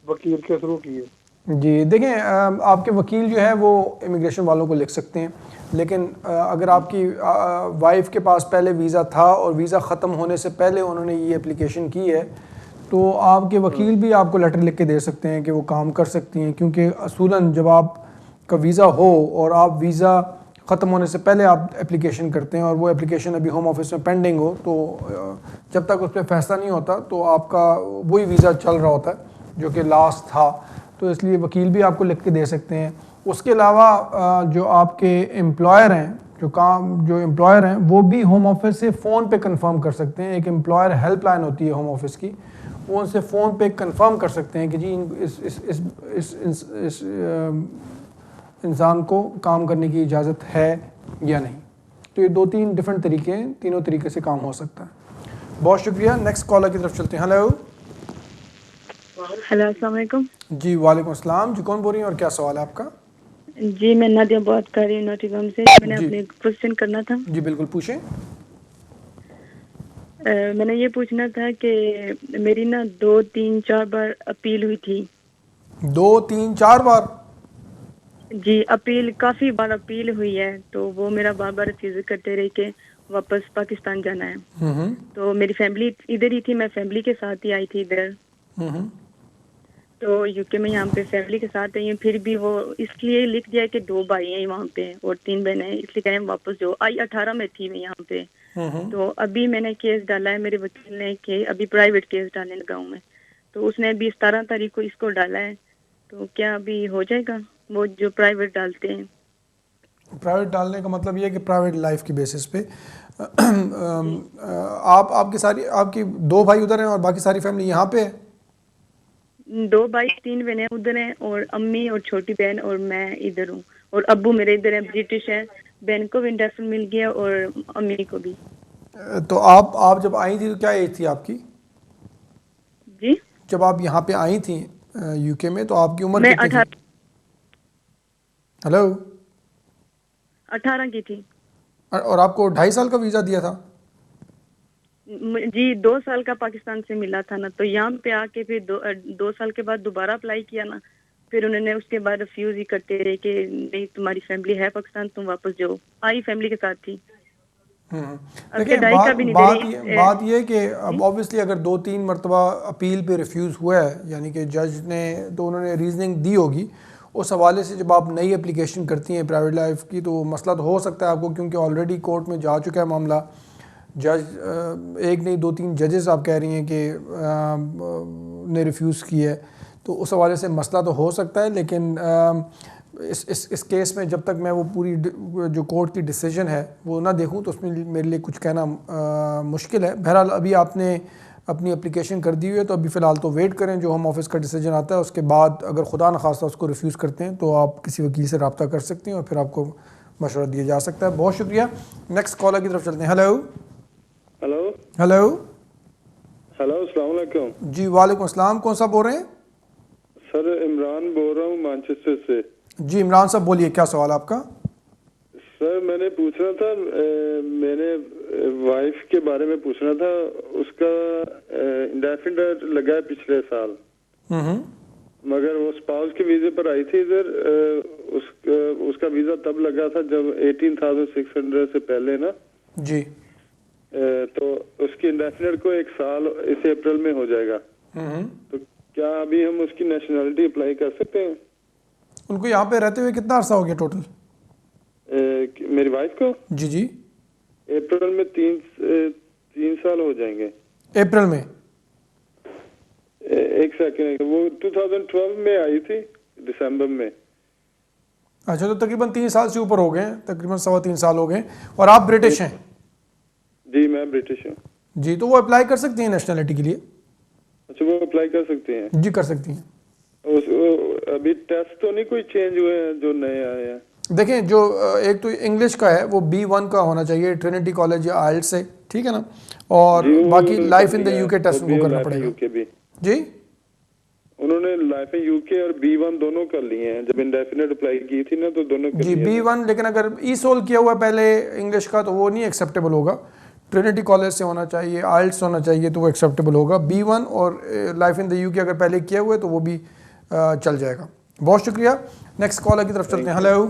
वकील के थ्रू की है जी। देखें, आपके वकील जो है वो इमिग्रेशन वालों को लिख सकते हैं, लेकिन अगर आपकी वाइफ के पास पहले वीज़ा था और वीज़ा ख़त्म होने से पहले उन्होंने ये एप्लीकेशन की है, तो आपके वकील भी आपको लेटर लिख के दे सकते हैं कि वो काम कर सकती हैं, क्योंकि असूलन जब आपका वीज़ा हो और आप वीज़ा ख़त्म होने से पहले आप एप्लीकेशन करते हैं और वो एप्लीकेशन अभी होम ऑफिस में पेंडिंग हो, तो जब तक उस पर फैसला नहीं होता तो आपका वही वीज़ा चल रहा होता है जो कि लास्ट था, तो इसलिए वकील भी आपको लिख के दे सकते हैं। उसके अलावा जो आपके एम्प्लॉयर हैं, जो एम्प्लॉयर हैं वो भी होम ऑफिस से फ़ोन पे कंफर्म कर सकते हैं। एक एम्प्लॉयर हेल्पलाइन होती है होम ऑफिस की, वो उनसे फ़ोन पे कंफर्म कर सकते हैं कि जी इस इंसान को काम करने की इजाज़त है या नहीं। तो ये 2-3 डिफरेंट तरीके हैं, तीनों तरीके से काम हो सकता है। बहुत शुक्रिया। नेक्स्ट कॉलर की तरफ चलते हैं। हेलो। हेलो, अस्सलाम वालेकुम। जी वालेकुम अस्सलाम। जी, कौन बोल रही हैं और क्या सवाल है आपका? जी, मैं नादिया बात कर रही हूँ नोटिगम से। मैंने अपने क्वेश्चन करना था। जी बिल्कुल, पूछें। मैंने ये पूछना था कि मेरी ना 2-3-4 बार अपील हुई थी। 2-3-4 बार? जी, अपील काफ़ी बार अपील हुई है, तो वो मेरा बार बार रिफ्यूज करते रहे कि वापस पाकिस्तान जाना है। तो मेरी फैमिली इधर ही थी, मैं फैमिली के साथ ही आई थी इधर। तो यूके में यहाँ पे फैमिली के साथ आई हूँ, फिर भी वो इसलिए लिख दिया है कि 2 भाई हैं वहाँ पे और 3 बहनें हैं, इसलिए कह रहे हैं वापस जो आई 18 में थी मैं यहाँ पे। तो अभी मैंने केस डाला है, मेरे वकील ने कि अभी प्राइवेट केस डालने लगा हूँ मैं, तो उसने अभी 17 तारीख को इसको डाला है, तो क्या अभी हो जाएगा वो जो प्राइवेट डालते हैं? प्राइवेट डालने का मतलब ये है कि प्राइवेट लाइफ की बेसिस पे आपकी 2 भाई उधर हैं और बाकी सारी फैमिली यहाँ पे है? 2 भाई 3 बहनें उधर हैं और अम्मी और छोटी बहन और मैं इधर हूँ, और अब्बू मेरे इधर है, ब्रिटिश है। बहन को भी इंडेफिनिट मिल गया और अम्मी को भी। तो आप जब आई थी तो क्या एज थी आपकी? जी, जब आप यहाँ पे आई थी यूके में तो आपकी उम्र कितनी थी? हेलो, 18 की थी। और आपको 2.5 साल का वीज़ा दिया था? जी, 2 साल का पाकिस्तान से मिला था ना, तो यहाँ पे आके फिर 2 साल के बाद दोबारा अप्लाई किया ना, फिर उन्होंने उसके बाद रिफ्यूज ही करते रहे कि नहीं तुम्हारी फैमिली है पाकिस्तान, तुम वापस जाओ। आई फैमिली के साथ थी। देखिए, बात ये कि अब ऑब्वियसली अगर 2-3 मरतबा अपील पे रिफ्यूज़ हुआ है, यानी कि जज ने तो उन्होंने रीजनिंग दी होगी, उस हवाले से जब आप नई एप्लीकेशन करती हैं प्राइवेट लाइफ की तो मसला तो हो सकता है आपको, क्योंकि ऑलरेडी कोर्ट में जा चुका है मामला। जज एक नहीं 2-3 जजेस आप कह रही हैं कि ने रिफ्यूज़ किया है, तो उस हवाले से मसला तो हो सकता है। लेकिन इस केस में जब तक मैं वो पूरी जो कोर्ट की डिसीजन है वो ना देखूं तो उसमें मेरे लिए कुछ कहना मुश्किल है। बहरहाल अभी आपने अपनी एप्लीकेशन कर दी हुई है, तो अभी फ़िलहाल तो वेट करें जो होम ऑफिस का डिसीजन आता है। उसके बाद अगर खुदा न खास्ता उसको रिफ्यूज़ करते हैं तो आप किसी वकील से रब्ता कर सकती हैं और फिर आपको मशवरा दिया जा सकता है। बहुत शुक्रिया। नेक्स्ट कॉलर की तरफ चलते हैं। हेलो हेलो हेलो हेलो, अस्सलाम वालेकुम। जी वालेकुम अस्सलाम। कौन सा बोल रहे हैं? सर इमरान बोल रहा हूँ मैनचेस्टर से। जी इमरान साहब बोलिए, क्या सवाल आपका? सर मैंने पूछना था, मैंने वाइफ के बारे में पूछना था, उसका इंडेफिनिट लगा है पिछले साल, मगर वो स्पाउस के वीजे पर आई थी इधर। उसका वीजा तब लगा था जब 18,600 से पहले ना जी। तो उसकी इंडेफिनिट को 1 साल इस अप्रैल में हो जाएगा। तो क्या अभी हम उसकी नेशनलिटी अप्लाई कर सकते हैं? उनको यहाँ पे रहते हुए कितना अरसा हो गया टोटल? मेरी वाइफ को? जी जी, अप्रैल में 3 साल हो जाएंगे। अप्रैल में? एक सेकंड, वो 2012 में आई थी दिसंबर में। अच्छा, तो तकरीबन 3 साल से ऊपर हो गए, तकरीबन 3.25 साल हो गए। और आप ब्रिटिश हैं? जी मैं ब्रिटिश हूँ। जी, तो वो अप्लाई कर सकती हैं नेशनलिटी के लिए? अच्छा, वो अप्लाई कर सकती हैं? जी कर सकती हैं। अभी टेस्ट तो नहीं कोई चेंज हुए हैं जो नए आए हैं? देखें, जो एक तो इंग्लिश का है वो B1 का होना चाहिए ट्रिनिटी कॉलेज या आइल्ट से, ठीक है ना, और बाकी life in the UK test उनको करना पड़ेगा। जी, उन्होंने लाइफ इन यूके और B1 दोनों कर लिए हैं। जब इंडेफिनिट अप्लाई की थी ना तो दोनों कर जी B1, लेकिन अगर ई सोल किया हुआ पहले इंग्लिश का तो वो नहीं एक्सेप्टेबल होगा, ट्रिनिटी कॉलेज से होना चाहिए, आइल्स होना चाहिए, तो वो एक्सेप्टेबल होगा। B1 और लाइफ इन द यूके अगर पहले किया हुआ है तो वो भी चल जाएगा। बहुत शुक्रिया। नेक्स्ट कॉलर की तरफ चलते हैं। हेलो।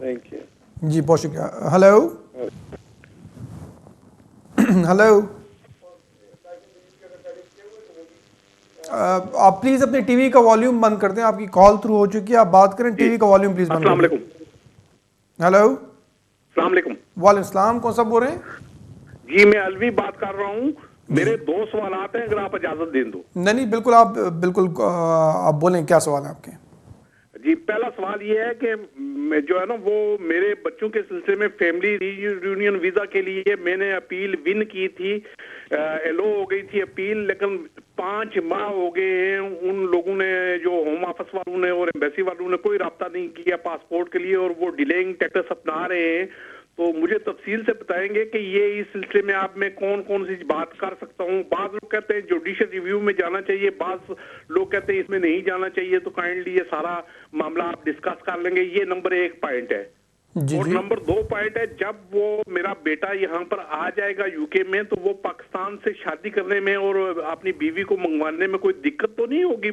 थैंक यू जी बहुत शुक्रिया। Hello hello. आप प्लीज़ अपने टीवी का वॉल्यूम बंद कर दें, आपकी कॉल थ्रू हो चुकी है, आप बात करें, टीवी का वॉल्यूम प्लीज़ बंद कर दें। हेलो। अस्सलाम वालेकुम सलाम। कौन सा बोल रहे हैं? जी मैं अलवी बात कर रहा हूँ। मेरे 2 सवाल आते हैं, अगर आप इजाजत दे दो। नहीं बिल्कुल, आप बोलें, क्या सवाल है आपके? जी पहला सवाल ये है कि जो है ना वो मेरे बच्चों के सिलसिले में फैमिली रियूनियन वीजा के लिए मैंने अपील विन की थी, एलो हो गई थी अपील, लेकिन 5 माह हो गए हैं। उन लोगों ने, जो होम ऑफिस वालों ने और एम्बेसी वालों ने, कोई राब्ता नहीं किया पासपोर्ट के लिए, और वो डिलेइंग टैक्टिक्स अपना रहे हैं। तो मुझे तफसील से बताएंगे कि ये इस सिलसिले में आप मैं कौन कौन सी बात कर सकता हूँ। बाद लोग कहते हैं जुडिशियल रिव्यू में जाना चाहिए, बाद लोग कहते हैं इसमें नहीं जाना चाहिए। तो काइंडली ये सारा मामला आप डिस्कस कर लेंगे। ये नंबर 1 पॉइंट है। और नंबर 2 पॉइंट है, जब वो मेरा बेटा यहाँ पर आ जाएगा यूके में, तो वो पाकिस्तान से शादी करने में और अपनी बीवी को मंगवाने में कोई दिक्कत तो नहीं होगी?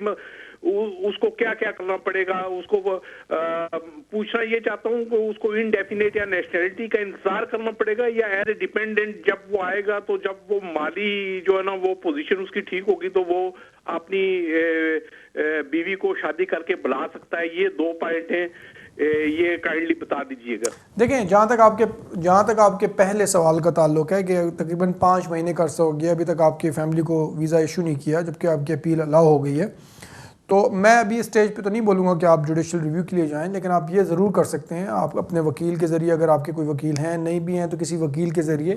उसको क्या क्या करना पड़ेगा? उसको पूछना ये चाहता हूँ कि उसको इनडेफिनेट या नेशनैलिटी का इंतजार करना पड़ेगा, या एज ए डिपेंडेंट जब वो आएगा, तो जब वो माली जो है ना वो पोजीशन उसकी ठीक होगी, तो वो अपनी बीवी को शादी करके बुला सकता है। ये 2 पॉइंट हैं, ये काइंडली बता दीजिएगा। देखें, जहाँ तक आपके पहले सवाल का ताल्लुक है कि तकरीबन 5 महीने का अर्सा हो गया, अभी तक आपकी फैमिली को वीज़ा इशू नहीं किया, जबकि आपकी अपील अलाउ हो गई है, तो मैं अभी स्टेज पे तो नहीं बोलूँगा कि आप जुडिशल रिव्यू के लिए जाएं, लेकिन आप ये ज़रूर कर सकते हैं, आप अपने वकील के ज़रिए, अगर आपके कोई वकील हैं, नहीं भी हैं तो किसी वकील के ज़रिए,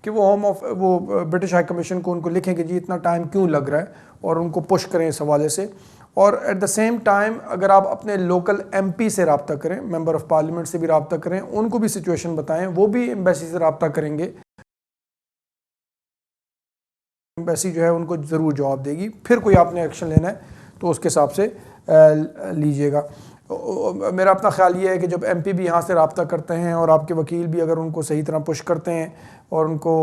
कि वो ब्रिटिश हाई कमीशन को उनको लिखें कि जी इतना टाइम क्यों लग रहा है, और उनको पुश करें इस हवाले से। और एट द सेम टाइम अगर आप अपने लोकल MP से रब्ता करें, मेंबर ऑफ़ पार्लियामेंट से भी रब्ता करें, उनको भी सिचुएशन बताएं, वो भी एम्बेसी से रब्ता करेंगे, एम्बेसी जो है उनको ज़रूर जवाब देगी। फिर कोई आपने एक्शन लेना है तो उसके हिसाब से लीजिएगा। मेरा अपना ख्याल ये है कि जब MP भी यहाँ से रब्ता करते हैं और आपके वकील भी अगर उनको सही तरह पुश करते हैं और उनको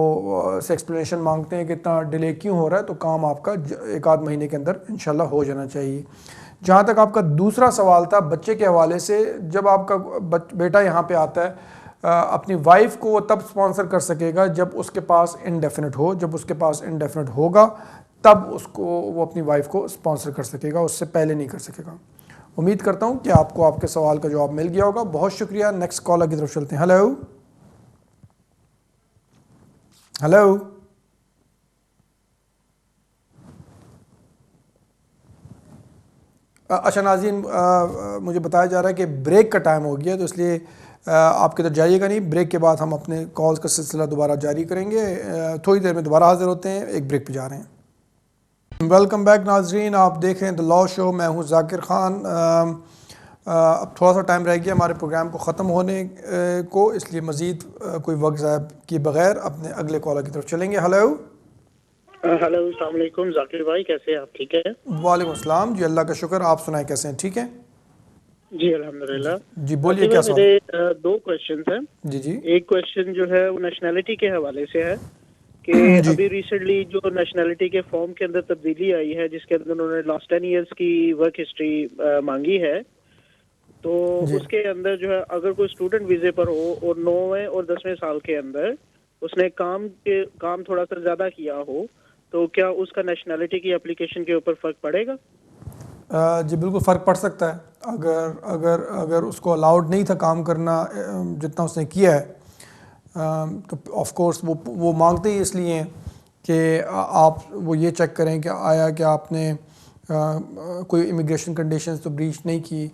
से एक्सप्लेनेशन मांगते हैं कि इतना डिले क्यों हो रहा है, तो काम आपका 1 आध महीने के अंदर इंशाल्लाह हो जाना चाहिए। जहाँ तक आपका दूसरा सवाल था बच्चे के हवाले से, जब आपका बेटा यहाँ पे आता है, अपनी वाइफ को वो तब स्पॉन्सर कर सकेगा जब उसके पास इंडेफिनिट हो। जब उसके पास इंडेफिनिट होगा तब उसको वो अपनी वाइफ को स्पॉन्सर कर सकेगा, उससे पहले नहीं कर सकेगा। उम्मीद करता हूँ कि आपको आपके सवाल का जवाब मिल गया होगा। बहुत शुक्रिया। नेक्स्ट कॉलर की तरफ चलते हैं। Hello hello. अच्छा नाज़रीन, मुझे बताया जा रहा है कि ब्रेक का टाइम हो गया, तो इसलिए आप किधर जाइएगा नहीं। ब्रेक के बाद हम अपने कॉल्स का सिलसिला दोबारा जारी करेंगे। थोड़ी देर में दोबारा हाजिर होते हैं, एक ब्रेक पे जा रहे हैं। वेलकम बैक नाजरीन, आप देख रहे हैं द लॉ शो। मैं हूं जाकिर ख़ान। अब थोड़ा सा टाइम रह गया हमारे प्रोग्राम को ख़त्म होने को, इसलिए मज़ीद कोई वक्त ज़ाया किए बगैर अपने अगले कॉलर की तरफ चलेंगे। हेलो हेलो, अस्सलाम वालेकुम जाकिर भाई, कैसे हैं आप? ठीक है। वालेकुम अस्सलाम जी, अल्लाह का शुक्र। आप सुनाएं, कैसे हैं? ठीक है जी अल्हम्दुलिल्लाह। जी बोलिए, क्या सवाल? मेरे 2 क्वेश्चन हैं। जी जी। एक क्वेश्चन जो है वो नेशनैलिटी के हवाले से है कि अभी रिसेंटली जो नेशनैलिटी के फॉर्म के अंदर तब्दीली आई है, जिसके अंदर उन्होंने लास्ट 10 इयर्स की वर्क हिस्ट्री मांगी है, तो उसके अंदर जो है अगर कोई स्टूडेंट वीजे पर हो और 9वें और 10वें साल के अंदर उसने काम थोड़ा सा ज्यादा किया हो, तो क्या उसका नेशनैलिटी की एप्लीकेशन के ऊपर फर्क पड़ेगा? जी बिल्कुल फ़र्क पड़ सकता है। अगर उसको अलाउड नहीं था काम करना जितना उसने किया है, तो ऑफ कोर्स वो मांगते ही इसलिए हैं कि आप वो ये चेक करें कि आया कि आपने कोई इमिग्रेशन कंडीशंस तो ब्रीच नहीं की।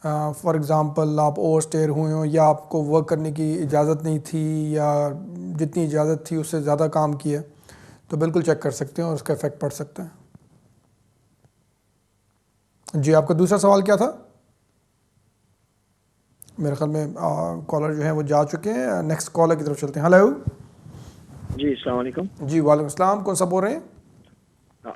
फॉर एग्ज़ाम्पल आप ओवर स्टेयर हुए हो, या आपको वर्क करने की इजाज़त नहीं थी, या जितनी इजाज़त थी उससे ज़्यादा काम किया, तो बिल्कुल चेक कर सकते हैं और उसका इफ़ेक्ट पड़ सकता है। जी आपका दूसरा सवाल क्या था? मेरे ख्याल में कॉलर जो है वो जा चुके हैं। नेक्स्ट कॉलर की तरफ चलते हैं। हेलो जी, अस्सलाम वालेकुम। जी वालेकुम अस्सलाम। कौन सा बोल रहे हैं?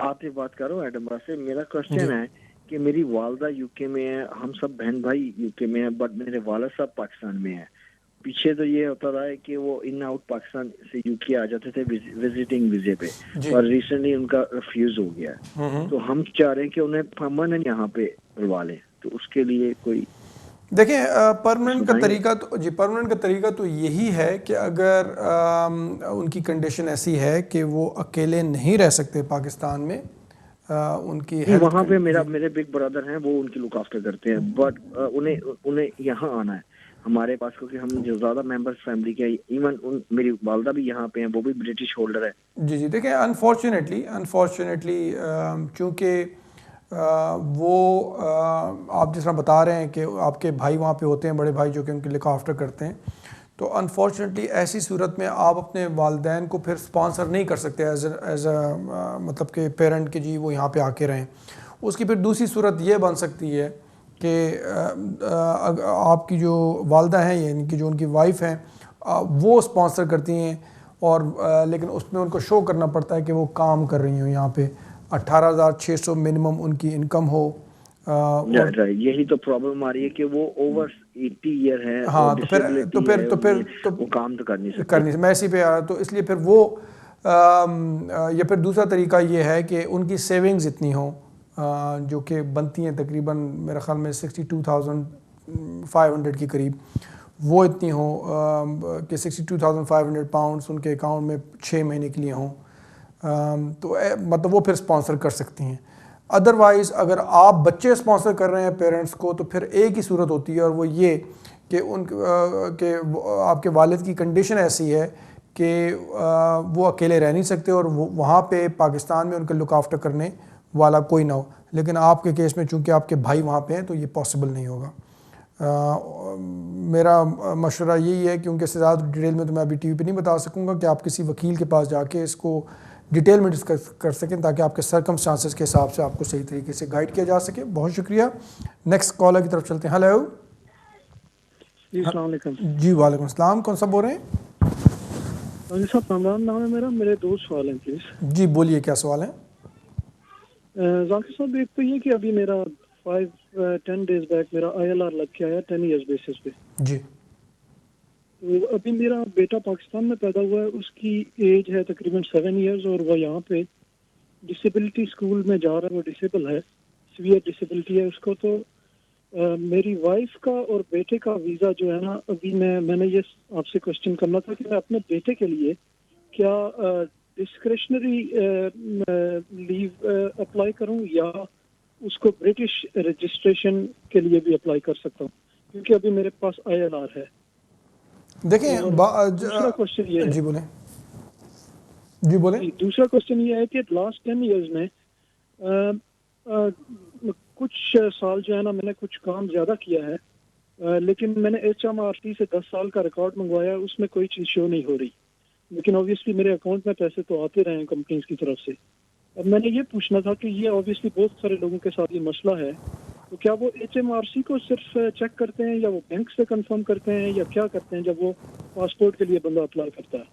आप ये बात करो एडमबरा से। मेरा क्वेश्चन है कि मेरी वालदा यूके में है, हम सब बहन भाई यूके में है, बट मेरे वालिद साहब पाकिस्तान में है, पीछे तो ये होता रहा है कि वो इन आउट पाकिस्तान से यूके आ जाते थे विजिटिंग वीजे पे, और रिसेंटली उनका रिफ्यूज हो गया है। तो हम चाह रहे हैं कि उन्हें परमानेंट यहाँ पे बुलवा लें, तो उसके लिए कोई देखें परमानेंट का तरीका तो परमानेंट का तरीका तो यही है कि अगर उनकी कंडीशन ऐसी है कि वो अकेले नहीं रह सकते पाकिस्तान में, उनकी वहाँ पे मेरे बिग ब्रदर हैं, वो उनकी लुक आफ्टर करते हैं, बट उन्हें यहाँ आना है हमारे पास, क्योंकि हम जो ज़्यादा मेंबर्स फैमिली के, इवन मेरी वालदा भी यहाँ पे हैं, वो भी ब्रिटिश होल्डर है। जी देखें अनफॉर्चुनेटली चूँकि वो आप जिस तरह बता रहे हैं कि आपके भाई वहाँ पे होते हैं, बड़े भाई जो कि उनकी लुक आफ्टर करते हैं, तो अनफॉर्चुनेटली ऐसी सूरत में आप अपने वालिदैन को फिर स्पॉन्सर नहीं कर सकते एज मतलब कि पेरेंट के जी वो यहाँ पे आके रहें। उसकी फिर दूसरी सूरत ये बन सकती है कि आपकी जो वालदा हैं यानी कि जो उनकी वाइफ हैं वो स्पॉन्सर करती हैं, और लेकिन उसमें उनको शो करना पड़ता है कि वो काम कर रही हो यहाँ पे, 18,600 मिनिमम उनकी इनकम हो। यही तो प्रॉब्लम आ रही है कि वो ओवर 80 ईयर है। हाँ, तो फिर वो काम तो कर नहीं सकते। मैं इसी पे आ रहा, तो इसलिए फिर वो या फिर दूसरा तरीका ये है कि उनकी सेविंग्स इतनी हो जो कि बनती हैं तकरीबन मेरे ख़्याल में 62,500 के करीब, वो इतनी हो कि 62,500 पाउंड्स उनके अकाउंट में 6 महीने के लिए हों, तो मतलब वो फिर स्पॉन्सर कर सकती हैं। अदरवाइज़ अगर आप बच्चे स्पॉन्सर कर रहे हैं पेरेंट्स को, तो फिर एक ही सूरत होती है, और वो ये कि के आपके वालिद की कंडीशन ऐसी है कि वो अकेले रह नहीं सकते और वो वहाँ पे पाकिस्तान में उनका लुक आफ्टर करने वाला कोई ना हो। लेकिन आपके केस में चूँकि आपके भाई वहाँ पे हैं तो ये पॉसिबल नहीं होगा। मेरा मशवरा यही है कि उनके से ज़्यादा डिटेल में तो मैं अभी टीवी पे नहीं बता सकूँगा, कि आप किसी वकील के पास जाके इसको डिटेल में डिस्कस कर सकें, ताकि आपके सर्कमस्टांसेस के हिसाब से आपको सही तरीके से गाइड किया जा सके। बहुत शुक्रिया। नेक्स्ट कॉलर की तरफ चलते हैं। हेलो जी, वालेकुम अस्सलाम। कौन सा बोल रहे हैं? साहब नाम है मेरा, मेरे 2 सवाल हैं प्लीज़। जी बोलिए, क्या सवाल है? जाकिर साहब, एक तो ये कि अभी मेरा 5-10 डेज बैक मेरा ILR लग के आया 10 ईयर्स बेसिस पे जी। तो अभी मेरा बेटा पाकिस्तान में पैदा हुआ है, उसकी एज है तकरीबन 7 ईयर्स, और वह यहाँ पे डिसेबिलिटी स्कूल में जा रहा है। वो डिसेबल है, सीवियर डिसेबिलिटी है उसको। तो मेरी वाइफ का और बेटे का वीज़ा जो है ना, अभी मैंने ये आपसे क्वेश्चन करना था कि मैं अपने बेटे के लिए क्या डिस्क्रिशनरी लीव अप्लाई करूं या उसको ब्रिटिश रजिस्ट्रेशन के लिए भी अप्लाई कर सकता हूं, क्योंकि अभी मेरे पास ILR है। देखें दूसरा क्वेश्चन ये है, जी बोले। दूसरा क्वेश्चन ये है कि लास्ट 10 इयर्स में कुछ साल जो है ना मैंने कुछ काम ज्यादा किया है, लेकिन मैंने HMRC से 10 साल का रिकॉर्ड मंगवाया, उसमें कोई चीज शो नहीं हो रही। लेकिन ऑब्वियसली मेरे अकाउंट में पैसे तो आते रहे हैं कंपनीज की तरफ से। अब मैंने ये पूछना था कि ये ऑब्वियसली बहुत सारे लोगों के साथ ये मसला है, तो क्या वो HMRC को सिर्फ चेक करते हैं या वो बैंक से कंफर्म करते हैं या क्या करते हैं जब वो पासपोर्ट के लिए बंदा अप्लाई करता है?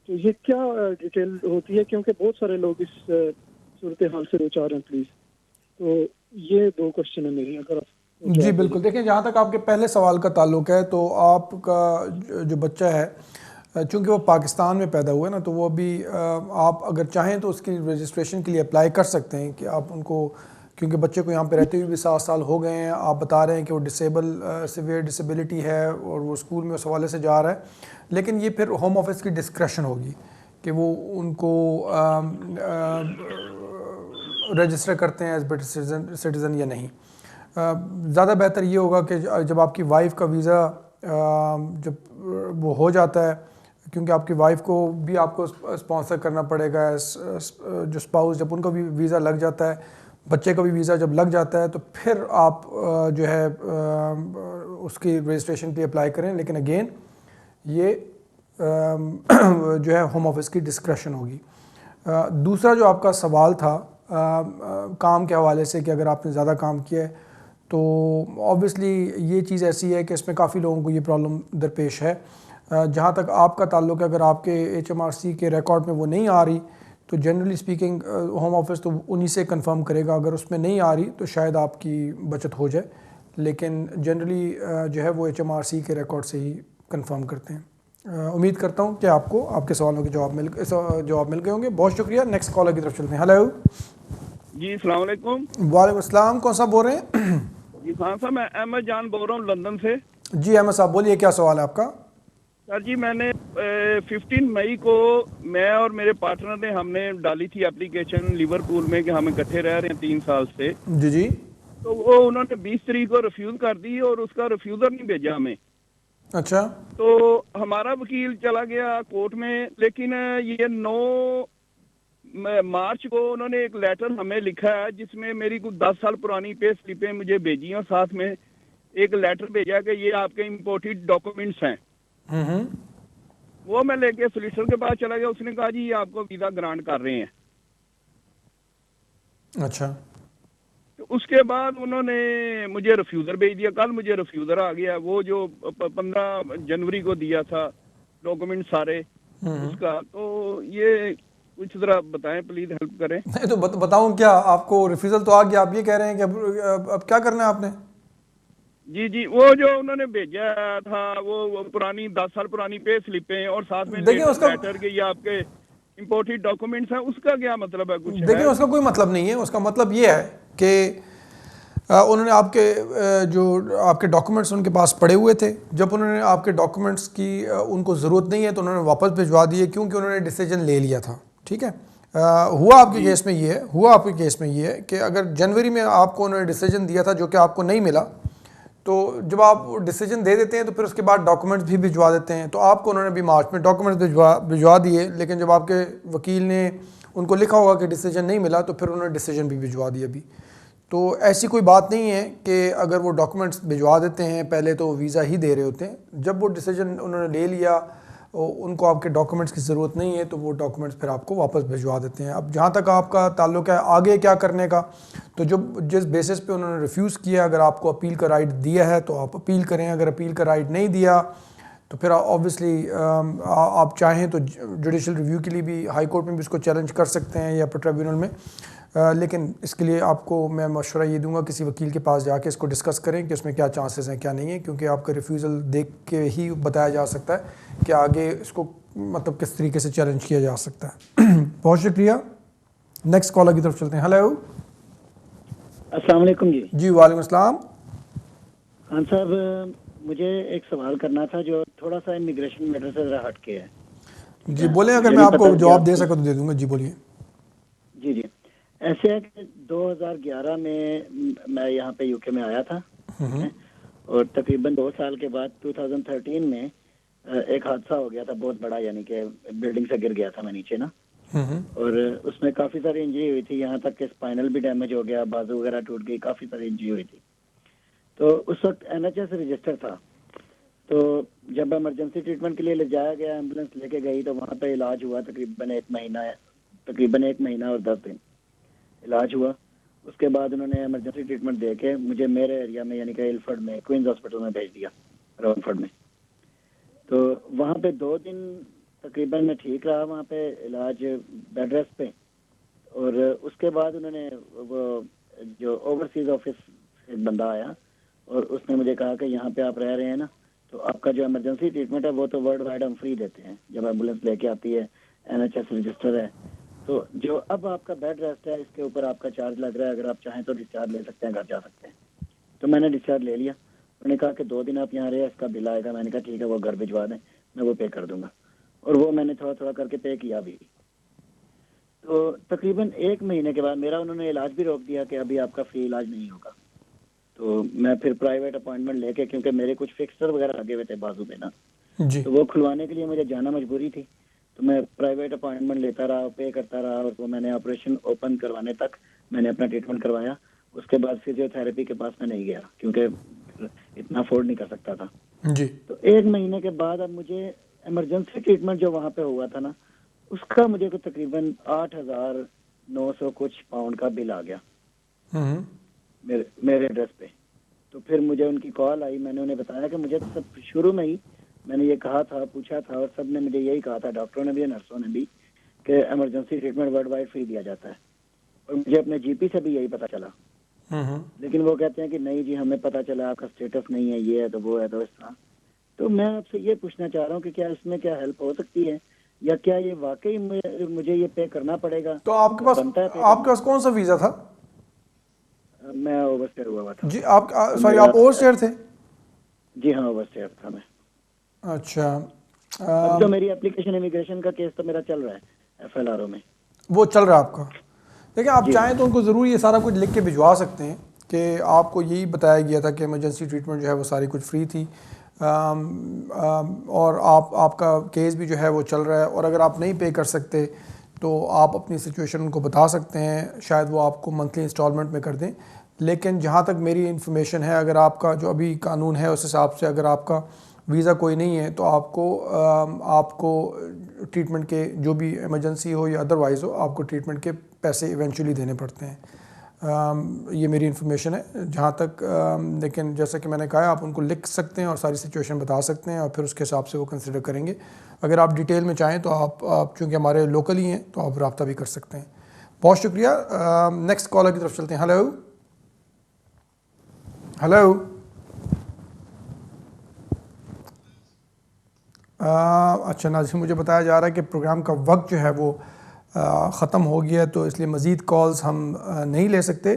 तो ये क्या डिटेल होती है, क्योंकि बहुत सारे लोग इस सूरत हाल से दो चार हैं प्लीज। तो ये 2 क्वेश्चन है मेरे, अगर आप। जी बिल्कुल। देखिए, जहाँ तक आपके पहले सवाल का ताल्लुक है, तो आपका जो बच्चा है चूँकि वो पाकिस्तान में पैदा हुआ है ना, तो वो अभी आप अगर चाहें तो उसकी रजिस्ट्रेशन के लिए अप्लाई कर सकते हैं कि आप उनको, क्योंकि बच्चे को यहाँ पे रहते हुए भी 7 साल हो गए हैं, आप बता रहे हैं कि वो सीवियर डिसेबिलिटी है और वो स्कूल में उस हवाले से जा रहा है, लेकिन ये फिर होम ऑफिस की डिस्क्रेशन होगी कि वो उनको रजिस्टर करते हैं एज ब्रिटिश सिटीज़न या नहीं। ज़्यादा बेहतर ये होगा कि जब आपकी वाइफ का वीज़ा जब वो हो जाता है, क्योंकि आपकी वाइफ को भी आपको स्पॉन्सर करना पड़ेगा, जो स्पाउस जब उनका भी वीज़ा लग जाता है, बच्चे का भी वीज़ा जब लग जाता है, तो फिर आप जो है उसकी रजिस्ट्रेशन के लिए अप्लाई करें। लेकिन अगेन ये जो है होम ऑफिस की डिस्क्रेशन होगी। दूसरा जो आपका सवाल था काम के हवाले से कि अगर आपने ज़्यादा काम किया है, तो ऑब्वियसली ये चीज़ ऐसी है कि इसमें काफ़ी लोगों को ये प्रॉब्लम दरपेश है। जहाँ तक आपका ताल्लुक है, अगर आपके HMRC के रिकॉर्ड में वो नहीं आ रही, तो जनरली स्पीकिंग होम ऑफिस तो उन्हीं से कंफर्म करेगा। अगर उसमें नहीं आ रही तो शायद आपकी बचत हो जाए, लेकिन जनरली जो है वो HMRC के रिकॉर्ड से ही कंफर्म करते हैं। उम्मीद करता हूँ कि आपको आपके सवालों के जवाब मिल गए होंगे। बहुत शुक्रिया। नेक्स्ट कॉलर की तरफ चलते हैं। हेलो जी, अस्सलाम वालेकुम। वालेकुम अस्सलाम। कौन सा बोल रहे हैं? जी खान साहब, मैं अहमद जान बोल रहा हूँ लंदन से। जी अहमद साहब बोलिए, क्या सवाल है आपका? सर जी, मैंने 15 मई को मैं और मेरे पार्टनर ने हमने डाली थी एप्लीकेशन लिवरपूल में कि हम इकट्ठे रह रहे हैं 3 साल से। जी जी। तो वो उन्होंने 20 तारीख को रिफ्यूज कर दी और उसका रिफ्यूजर नहीं भेजा हमें। अच्छा। तो हमारा वकील चला गया कोर्ट में, लेकिन ये 9 मार्च को उन्होंने एक लेटर हमें लिखा है जिसमें मेरी कुछ 10 साल पुरानी पे स्लिपें मुझे भेजी हैं और साथ में एक लेटर भेजा कि ये आपके इम्पोर्टेड डॉक्यूमेंट्स हैं। वो मैं लेके सोलिसिटर के पास चला गया। उसने कहा जी ये आपको वीजा ग्रांट कर रहे हैं। अच्छा। तो उसके बाद उन्होंने मुझे रिफ्यूजर भेज दिया। कल मुझे रिफ्यूजर आ गया, वो जो 15 जनवरी को दिया था डॉक्यूमेंट सारे उसका। तो ये कुछ जरा बताएं प्लीज, हेल्प करें। नहीं तो बताऊं क्या आपको? रिफ्यूजल तो आ गया, आप ये कह रहे हैं कि अब क्या करना है आपने? जी जी, वो जो उन्होंने भेजा था वो पुरानी 10 साल पुरानी पे स्लिपें और साथ में देखिए उसका लेटर के ये आपके इम्पोर्टेड डॉक्यूमेंट्स हैं, उसका क्या मतलब है? कुछ देखिए उसका कोई मतलब नहीं है। उसका मतलब ये है कि उन्होंने आपके जो आपके डॉक्यूमेंट्स उनके पास पड़े हुए थे। जब उन्होंने आपके डॉक्यूमेंट्स की उनको ज़रूरत नहीं है तो उन्होंने वापस भिजवा दिए, क्योंकि उन्होंने डिसीजन ले लिया था। ठीक है। हुआ आपके केस में ये है कि अगर जनवरी में आपको उन्होंने डिसीजन दिया था जो कि आपको नहीं मिला, तो जब आप डिसीजन दे देते हैं तो फिर उसके बाद डॉक्यूमेंट्स भी भिजवा देते हैं। तो आपको उन्होंने भी मार्च में डॉक्यूमेंट्स भिजवा दिए, लेकिन जब आपके वकील ने उनको लिखा होगा कि डिसीजन नहीं मिला तो फिर उन्होंने डिसीजन भी भिजवा दिया अभी। तो ऐसी कोई बात नहीं है कि अगर वो डॉक्यूमेंट्स भिजवा देते हैं पहले तो वीज़ा ही दे रहे होते हैं। जब वो डिसीजन उन्होंने ले लिया, उनको आपके डॉक्यूमेंट्स की ज़रूरत नहीं है, तो वो डॉक्यूमेंट्स फिर आपको वापस भिजवा देते हैं। अब जहाँ तक आपका ताल्लुक़ है आगे क्या करने का, तो जब जिस बेसिस पे उन्होंने रिफ्यूज़ किया, अगर आपको अपील का राइट दिया है तो आप अपील करें। अगर अपील का राइट नहीं दिया तो फिर ऑब्वियसली आप चाहें तो जुडिशल रिव्यू के लिए भी हाई कोर्ट में भी इसको चैलेंज कर सकते हैं या ट्रिब्यूनल में। लेकिन इसके लिए आपको मैं मशवरा ये दूंगा किसी वकील के पास जाके इसको डिस्कस करें कि उसमें क्या चांसेस हैं क्या नहीं है, क्योंकि आपका रिफ्यूज़ल देख के ही बताया जा सकता है कि आगे इसको मतलब किस तरीके से चैलेंज किया जा सकता है। बहुत शुक्रिया। नेक्स्ट कॉलर की तरफ चलते हैं। हेलो अस्सलाम वालेकुम जी। जी वालेकुम अस्सलाम। खान साहब, मुझे एक सवाल करना था जो थोड़ा सा इमिग्रेशन मैटर से ज़रा हट के है। जी बोलें, अगर मैं आपको जवाब दे सका तो दे दूंगा। जी बोलिए। जी जी, ऐसे है कि 2011 में मैं यहाँ पे यूके में आया था और तकरीबन 2 साल के बाद 2013 में एक हादसा हो गया था बहुत बड़ा, यानी कि बिल्डिंग से गिर गया था मैं नीचे ना, और उसमें काफ़ी सारी इंजरी हुई थी। यहाँ तक कि स्पाइनल भी डैमेज हो गया, बाजू वगैरह टूट गई, काफ़ी सारी इंजरी हुई थी। तो उस वक्त NHS रजिस्टर था। तो जब इमरजेंसी ट्रीटमेंट के लिए ले जाया गया, एम्बुलेंस लेके गई, तो वहाँ पे इलाज हुआ तकरीबन एक महीना और 10 दिन इलाज हुआ। उसके बाद उन्होंने इमरजेंसी ट्रीटमेंट दे के मुझे मेरे एरिया में यानी कि इलफर्ड में क्वींस हॉस्पिटल में भेज दिया, रॉनफर्ड में। तो वहाँ पे 2 दिन तकरीबन मैं ठीक रहा वहाँ पे इलाज बेड रेस्ट पे, और उसके बाद उन्होंने वो जो ओवरसीज ऑफिस से एक बंदा आया और उसने मुझे कहा कि यहाँ पे आप रह रहे हैं ना, तो आपका जो इमरजेंसी ट्रीटमेंट है वो तो वर्ल्ड वाइड हम फ्री देते हैं जब एम्बुलेंस लेके आती है, NHS रजिस्टर है। तो जो अब आपका बेड रेस्ट है इसके ऊपर आपका चार्ज लग रहा है, अगर आप चाहें तो डिस्चार्ज ले सकते हैं, घर जा सकते हैं। तो मैंने डिस्चार्ज ले लिया। उन्होंने कहा कि 2 दिन आप यहाँ रहे, इसका बिल आएगा। मैंने कहा ठीक है, वो घर भिजवा दें, मैं वो पे कर दूंगा, और वो मैंने थोड़ा थोड़ा करके पे किया भी। तो तकरीबन 1 महीने के बाद मेरा उन्होंने इलाज भी रोक दिया कि अभी आपका फ्री इलाज नहीं होगा। तो मैं फिर प्राइवेट अपॉइंटमेंट लेके, क्योंकि मेरे कुछ फिक्सर वगैरह लगे हुए थे बाजू पे ना, तो वो खुलवाने के लिए मुझे जाना मजबूरी थी। तो मैं प्राइवेट अपॉइंटमेंट लेता रहा, पे करता रहा, और वो मैंने ऑपरेशन ओपन करवाने तक मैंने अपना ट्रीटमेंट करवाया। उसके बाद फिजियोथेरेपी के पास मैं नहीं गया क्योंकि इतना अफोर्ड नहीं कर सकता था जी। तो 1 महीने के बाद अब मुझे इमरजेंसी ट्रीटमेंट जो वहाँ पे हुआ था ना, उसका मुझे को तकरीबन 8,900 कुछ पाउंड का बिल आ गया मेरे एड्रेस पे। तो फिर मुझे उनकी कॉल आई, मैंने उन्हें बताया कि मुझे सब शुरू में ही मैंने ये कहा था, पूछा था, और सब ने मुझे यही कहा था, डॉक्टरों ने भी, नर्सों ने भी, कि emergency treatment world wide free दिया जाता है। और मुझे अपने GP से भी यही पता चला। लेकिन वो कहते हैं कि नहीं जी, हमें पता चला आपका स्टेटस नहीं है, ये है तो वो है तो इस तरह। तो मैं आपसे ये पूछना चाह रहा हूँ कि क्या इसमें क्या हेल्प हो सकती है, या क्या ये वाकई मुझे ये पे करना पड़ेगा? तो आपके पास कौन सा वीज़ा था? मैं ओवरस्टेयर हुआ था जी। आप सॉरी, आप ओवरस्टेयर थे? जी हाँ, ओवरस्टेयर था मैं। अच्छा। अब तो मेरी एप्लीकेशन इमिग्रेशन का केस तो मेरा चल रहा है FLRO में। वो चल रहा है आपका? देखिए, आप चाहें तो उनको ज़रूर ये सारा कुछ लिख के भिजवा सकते हैं कि आपको यही बताया गया था कि इमरजेंसी ट्रीटमेंट जो है वो सारी कुछ फ्री थी, और आपका केस भी जो है वो चल रहा है, और अगर आप नहीं पे कर सकते तो आप अपनी सिचुएशन उनको बता सकते हैं, शायद वो आपको मंथली इंस्टॉलमेंट में कर दें। लेकिन जहाँ तक मेरी इन्फॉर्मेशन है, अगर आपका जो अभी कानून है उस हिसाब से अगर आपका वीज़ा कोई नहीं है तो आपको ट्रीटमेंट के जो भी इमरजेंसी हो या अदरवाइज़ हो, आपको ट्रीटमेंट के पैसे इवेंचुअली देने पड़ते हैं। ये मेरी इन्फॉर्मेशन है जहाँ तक। लेकिन जैसा कि मैंने कहा, आप उनको लिख सकते हैं और सारी सिचुएशन बता सकते हैं, और फिर उसके हिसाब से वो कंसिडर करेंगे। अगर आप डिटेल में चाहें तो आप चूँकि हमारे लोकल ही हैं तो आप रब्ता भी कर सकते हैं। बहुत शुक्रिया। नेक्स्ट कॉलर की तरफ चलते हैं। Hello hello. अच्छा नाज़रीन, मुझे बताया जा रहा है कि प्रोग्राम का वक्त जो है वो ख़त्म हो गया, तो इसलिए मज़ीद कॉल्स हम नहीं ले सकते।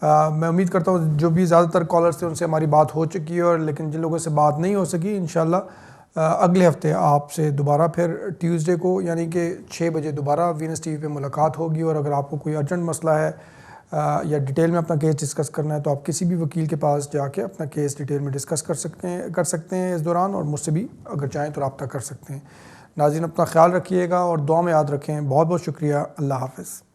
मैं उम्मीद करता हूँ जो भी ज़्यादातर कॉलर्स थे उनसे हमारी बात हो चुकी है, और लेकिन जिन लोगों से बात नहीं हो सकी, इंशाल्लाह अगले हफ्ते आपसे दोबारा फिर ट्यूसडे को यानी कि 6 बजे दोबारा वीनस टीवी पे मुलाकात होगी। और अगर आपको कोई अर्जेंट मसला है या डिटेल में अपना केस डिस्कस करना है तो आप किसी भी वकील के पास जाके अपना केस डिटेल में डिस्कस कर सकते हैं इस दौरान, और मुझसे भी अगर चाहें तो रब्ता कर सकते हैं। नाज़रीन, अपना ख्याल रखिएगा और दुआ में याद रखें। बहुत बहुत शुक्रिया। अल्लाह हाफ़िज़।